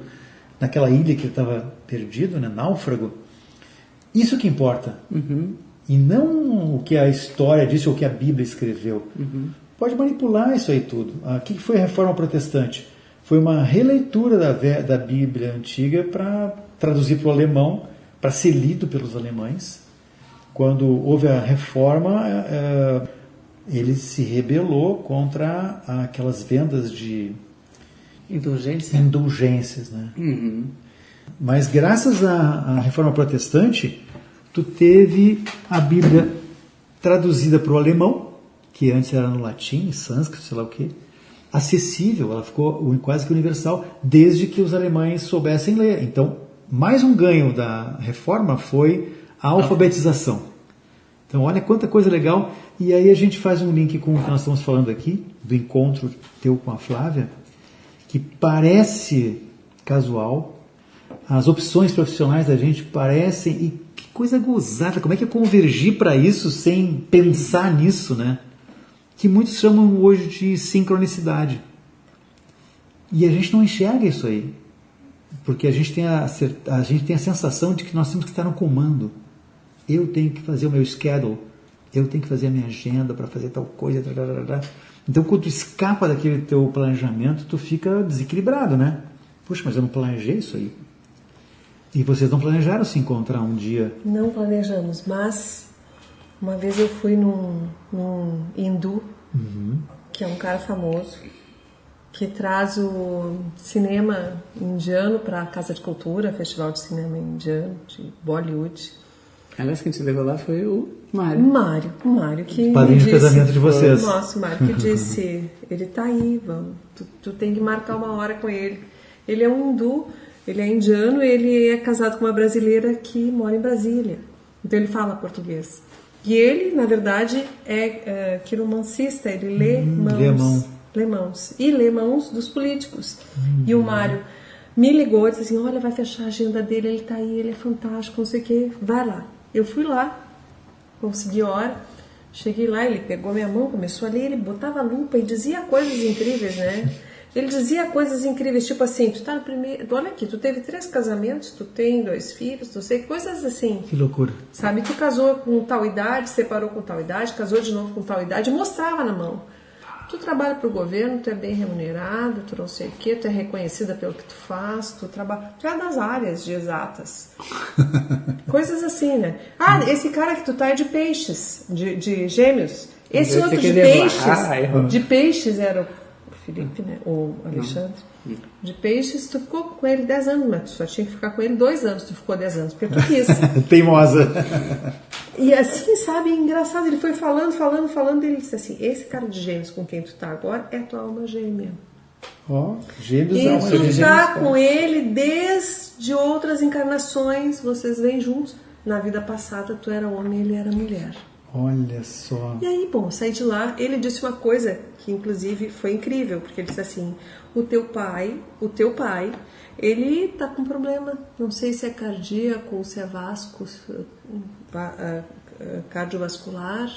naquela ilha que ele estava perdido, né, náufrago, isso que importa. E não o que a história disse ou o que a Bíblia escreveu. Pode manipular isso aí tudo. O que foi a Reforma Protestante? Foi uma releitura da Bíblia antiga para traduzir para o alemão, para ser lido pelos alemães. Quando houve a Reforma, ele se rebelou contra aquelas vendas de indulgências, né? Mas graças à Reforma Protestante, tu teve a Bíblia traduzida para o alemão, que antes era no latim, sânscrito, sei lá o quê, acessível, ela ficou quase que universal, desde que os alemães soubessem ler. Então, mais um ganho da Reforma foi a alfabetização. Então, olha quanta coisa legal. E aí a gente faz um link com o que nós estamos falando aqui, do encontro teu com a Flávia, que parece casual, as opções profissionais da gente parecem, e coisa gozada, como é que eu convergi para isso sem pensar nisso, né? Que muitos chamam hoje de sincronicidade. E a gente não enxerga isso aí. Porque a gente tem a sensação de que nós temos que estar no comando. Eu tenho que fazer o meu schedule, eu tenho que fazer a minha agenda para fazer tal coisa. Então, quando tu escapa daquele teu planejamento, tu fica desequilibrado, né? Puxa, mas eu não planejei isso aí. E vocês não planejaram se encontrar um dia? Não planejamos, mas uma vez eu fui num hindu, que é um cara famoso, que traz o cinema indiano para a Casa de Cultura, Festival de Cinema Indiano, de Bollywood. Aliás, quem te levou lá foi o Mário. O Mário que padrinho de casamento de vocês. Nossa, o Mário que disse, ele tá aí, vamos, tu tem que marcar uma hora com ele. Ele é um hindu, ele é indiano, ele é casado com uma brasileira que mora em Brasília. Então ele fala português. E ele, na verdade, é quiromancista, ele lê mãos. E lê mãos dos políticos. E o Mário me ligou e disse assim, olha, vai fechar a agenda dele, ele tá aí, ele é fantástico, não sei o que, vai lá. Eu fui lá, consegui hora, cheguei lá, ele pegou minha mão, começou a ler, ele botava a lupa e dizia coisas incríveis, né? Ele dizia coisas incríveis, tipo assim, tu tá no primeiro, olha aqui, tu teve 3 casamentos, tu tem 2 filhos, não sei, coisas assim. Que loucura. Sabe, tu casou com tal idade, separou com tal idade, casou de novo com tal idade, mostrava na mão. Tu trabalha para o governo, tu é bem remunerado, tu não sei o quê, tu é reconhecida pelo que tu faz, tu é das áreas de exatas. Coisas assim, né? Ah, esse cara que tu tá é de peixes, de gêmeos. Esse outro de peixes era o Felipe, né? O Alexandre. De peixes, tu ficou com ele 10 anos, mas tu só tinha que ficar com ele 2 anos, tu ficou 10 anos, porque tu quis. Teimosa. E assim, sabe, engraçado, ele foi falando, e ele disse assim, esse cara de gêmeos com quem tu tá agora é tua alma gêmea. Gêmeos e alma tu tá com ele desde outras encarnações, vocês vêm juntos. Na vida passada tu era homem e ele era mulher. Olha só. E aí, bom, saí de lá, ele disse uma coisa que inclusive foi incrível, porque ele disse assim, o teu pai, ele tá com problema, não sei se é cardíaco ou se é cardiovascular,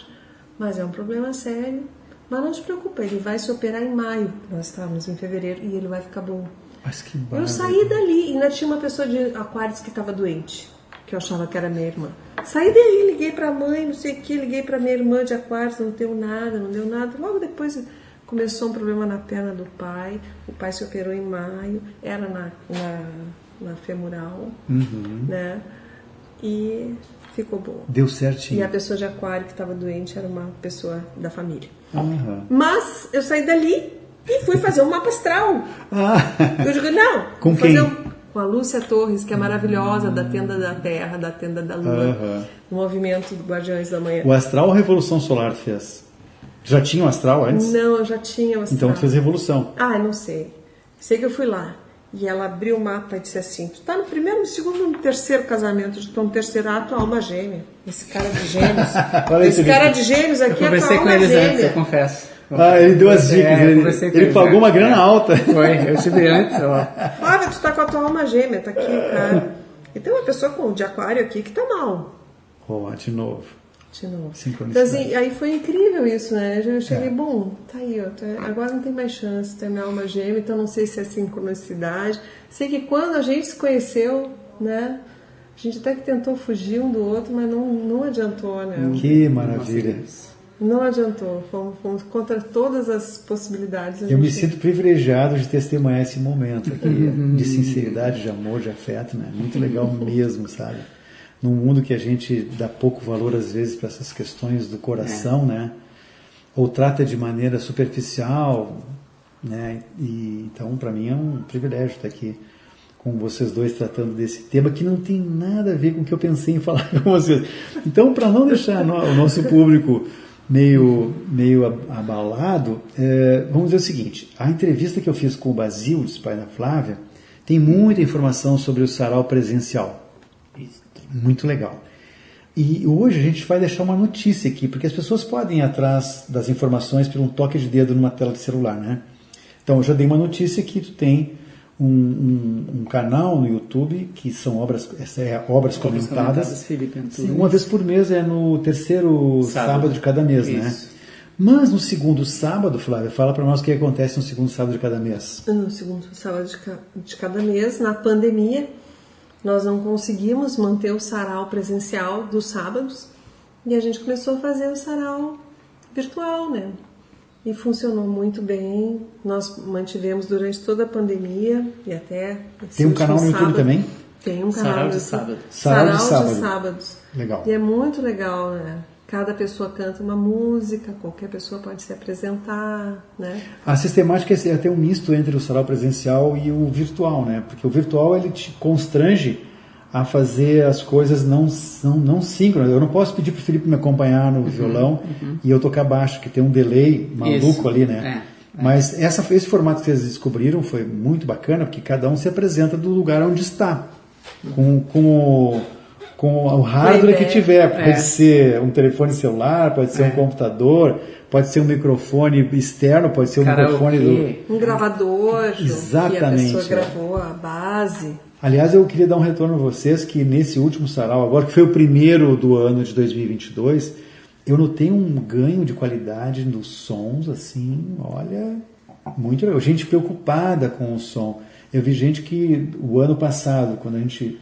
mas é um problema sério. Mas não te preocupa, ele vai se operar em maio, nós estávamos em fevereiro, e ele vai ficar bom. Mas que barato. Eu saí dali, e ainda tinha uma pessoa de Aquários que estava doente, que eu achava que era minha irmã. Saí daí, liguei pra mãe, não sei o que, liguei pra minha irmã de Aquários, não deu nada. Logo depois começou um problema na perna do pai, o pai se operou em maio, era na femoral, né? E ficou bom. Deu certinho. E a pessoa de Aquário que estava doente era uma pessoa da família. Mas eu saí dali e fui fazer um mapa astral. Eu digo, não. Com quem? Com a Lúcia Torres, que é maravilhosa, da Tenda da Terra, da Tenda da Lua, o movimento do Guardiões da Manhã. O astral ou Revolução Solar tu fez? Já tinha o astral antes? Não, eu já tinha o astral. Então tu fez Revolução. Não sei. Sei que eu fui lá. E ela abriu o mapa e disse assim, tu tá no primeiro, no segundo, no terceiro casamento, tu tá no terceiro ato, alma gêmea. Esse cara de gêmeos. Esse cara de gêmeos aqui é tua alma gêmea. Eu conversei com eles antes, eu confesso. Ele deu as dicas, ele pagou uma grana alta. Foi, eu tive antes. Flávia, tu tá com a tua alma gêmea, tá aqui, cara. E tem uma pessoa de Aquário aqui que tá mal. De novo. Então, assim, aí foi incrível isso, né? Eu cheguei, bom, tá aí, agora não tem mais chance, tem minha alma gêmea, então não sei se é sincronicidade. Sei que quando a gente se conheceu, né? A gente até que tentou fugir um do outro, mas não adiantou, né? Que maravilha. Não adiantou, fomos contra todas as possibilidades. Eu me sinto privilegiado de testemunhar esse momento aqui, de sinceridade, de amor, de afeto, né? Muito legal mesmo, sabe? Num mundo que a gente dá pouco valor às vezes para essas questões do coração, né? Ou trata de maneira superficial, né? E então para mim é um privilégio estar aqui com vocês dois tratando desse tema que não tem nada a ver com o que eu pensei em falar com vocês. Então, para não deixar o nosso público meio abalado, vamos dizer o seguinte: a entrevista que eu fiz com o Basílio, pai da Flávia, tem muita informação sobre o sarau presencial. Muito legal. E hoje a gente vai deixar uma notícia aqui, porque as pessoas podem ir atrás das informações por um toque de dedo numa tela de celular, né? Então eu já dei uma notícia que tu tem um canal no YouTube que são obras comentadas. Felipe Antunes. Sim, uma vez por mês, é no terceiro sábado de cada mês, né? Mas no segundo sábado, Flávia, fala para nós o que acontece no segundo sábado de cada mês. No segundo sábado de cada mês, na pandemia, nós não conseguimos manter o sarau presencial dos sábados e a gente começou a fazer o sarau virtual, né? E funcionou muito bem. Nós mantivemos durante toda a pandemia e até Tem um canal no YouTube também? Tem um canal no YouTube. Sarau de sábados. Legal. E é muito legal, né? Cada pessoa canta uma música, qualquer pessoa pode se apresentar, né? A sistemática é ter um misto entre o sarau presencial e o virtual, né? Porque o virtual ele te constrange a fazer as coisas não síncronas. Eu não posso pedir para o Felipe me acompanhar no violão e eu tocar baixo, que tem um delay maluco ali, né? Mas esse formato que vocês descobriram foi muito bacana, porque cada um se apresenta do lugar onde está, com o hardware que tiver. Pode ser um telefone celular, pode ser um computador, pode ser um microfone externo, pode ser um microfone um gravador. Exatamente. Que a pessoa gravou a base. Aliás, eu queria dar um retorno a vocês que nesse último sarau, agora que foi o primeiro do ano de 2022, eu notei um ganho de qualidade nos sons, assim, olha, muito legal. Gente preocupada com o som. Eu vi gente que o ano passado, quando a gente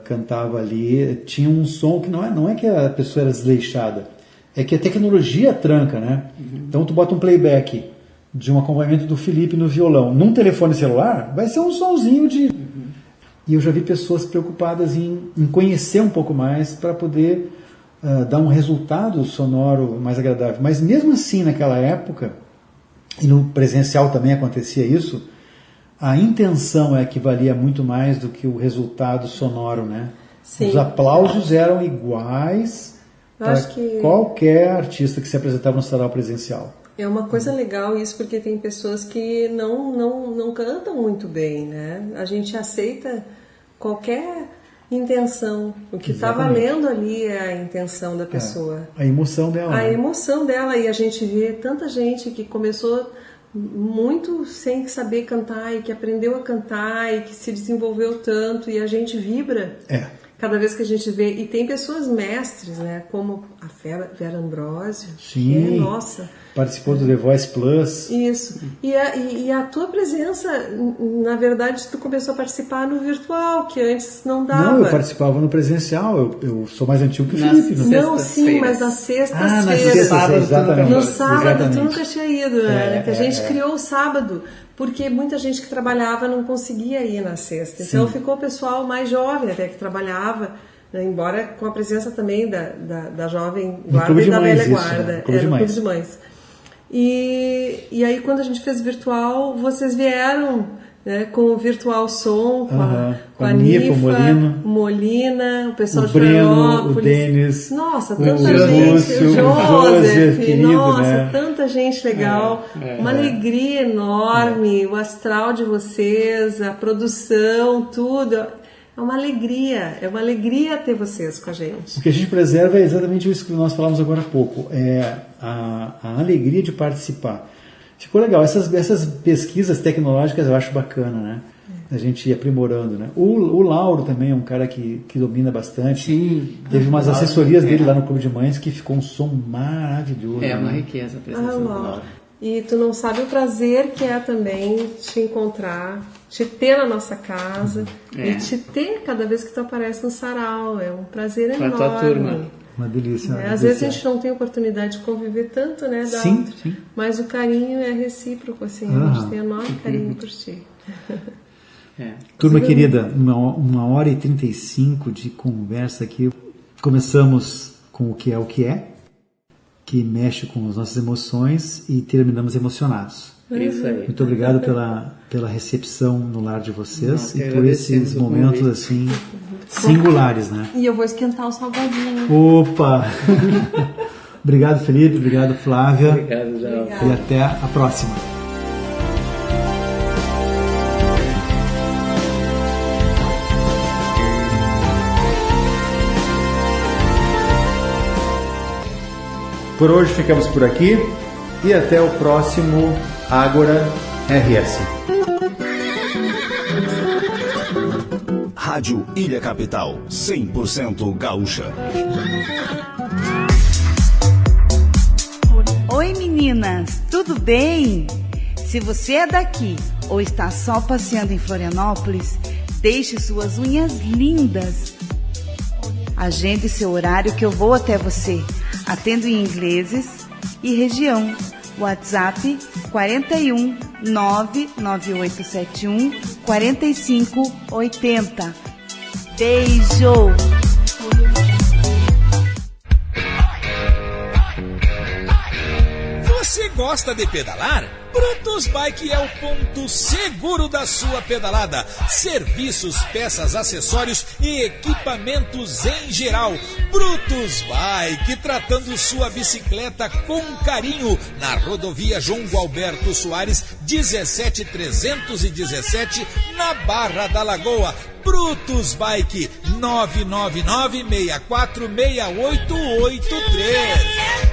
cantava ali, tinha um som que não é que a pessoa era desleixada, é que a tecnologia tranca, né? Então tu bota um playback de um acompanhamento do Felipe no violão num telefone celular, vai ser um sonzinho de... E eu já vi pessoas preocupadas em conhecer um pouco mais para poder dar um resultado sonoro mais agradável. Mas mesmo assim, naquela época, e no presencial também acontecia isso, a intenção é que valia muito mais do que o resultado sonoro, né? Sim. Os aplausos eram iguais para qualquer artista que se apresentava no sarau presencial. É uma coisa legal isso, porque tem pessoas que não cantam muito bem, né? A gente aceita qualquer intenção. O que está valendo ali é a intenção da pessoa. A emoção dela. A emoção dela. E a gente vê tanta gente que começou muito sem saber cantar e que aprendeu a cantar e que se desenvolveu tanto e a gente vibra. Cada vez que a gente vê, e tem pessoas mestres, né, como a Vera Ambrósio, que é nossa. Participou do The Voice Plus. Isso. E a tua presença, na verdade, tu começou a participar no virtual, que antes não dava. Não, eu participava no presencial, eu sou mais antigo que o Felipe. Mas nas sextas-feiras. Nas sextas-feiras, exatamente. No sábado, tu nunca tinha ido, né? Que a gente criou o sábado, porque muita gente que trabalhava não conseguia ir na sexta. Então ficou o pessoal mais jovem até que trabalhava, né? Embora com a presença também da jovem guarda e da velha guarda. No Clube de Mães. E aí quando a gente fez virtual, vocês vieram, né, com o Virtual Som, com a Nifa, o Molina, o pessoal o de Breno, Florianópolis. o Denis, nossa, o tanta gente, Lúcio, o Joseph, querido, nossa, né? tanta gente legal, uma alegria enorme, o astral de vocês, a produção, tudo. É uma alegria ter vocês com a gente. O que a gente preserva é exatamente isso que nós falamos agora há pouco, é a alegria de participar. Ficou legal, essas pesquisas tecnológicas eu acho bacana, né? A gente ir aprimorando, né? O Lauro também é um cara que domina bastante. Sim. Teve umas assessorias dele lá no Clube de Mães que ficou um som maravilhoso. É uma riqueza a presença do Lauro. E tu não sabe o prazer que é também te encontrar, te ter na nossa casa e te ter cada vez que tu aparece no sarau. É um prazer enorme. Com a tua turma. Uma delícia. Às vezes a gente não tem oportunidade de conviver tanto, né? Sim. Mas o carinho é recíproco, assim. A gente tem enorme carinho por ti. Turma querida, 1h35 de conversa aqui. Começamos com o que é, que mexe com as nossas emoções e terminamos emocionados. Isso aí. Muito obrigado pela recepção no lar de vocês e por esses momentos assim singulares, né? E eu vou esquentar o salgadinho. Opa! Obrigado, Felipe. Obrigado, Flávia. Obrigado, João. E até a próxima. Por hoje ficamos por aqui e até o próximo Ágora RS. Rádio Ilha Capital, 100% gaúcha. Oi meninas, tudo bem? Se você é daqui ou está só passeando em Florianópolis, deixe suas unhas lindas. Agende seu horário que eu vou até você. Atendo em ingleses e região. WhatsApp 41 99871 4580. Beijo! Você gosta de pedalar? Brutus Bike é o ponto seguro da sua pedalada. Serviços, peças, acessórios e equipamentos em geral. Brutus Bike, tratando sua bicicleta com carinho. Na rodovia João Gualberto Soares, 17317, na Barra da Lagoa. Brutus Bike, 999-646883.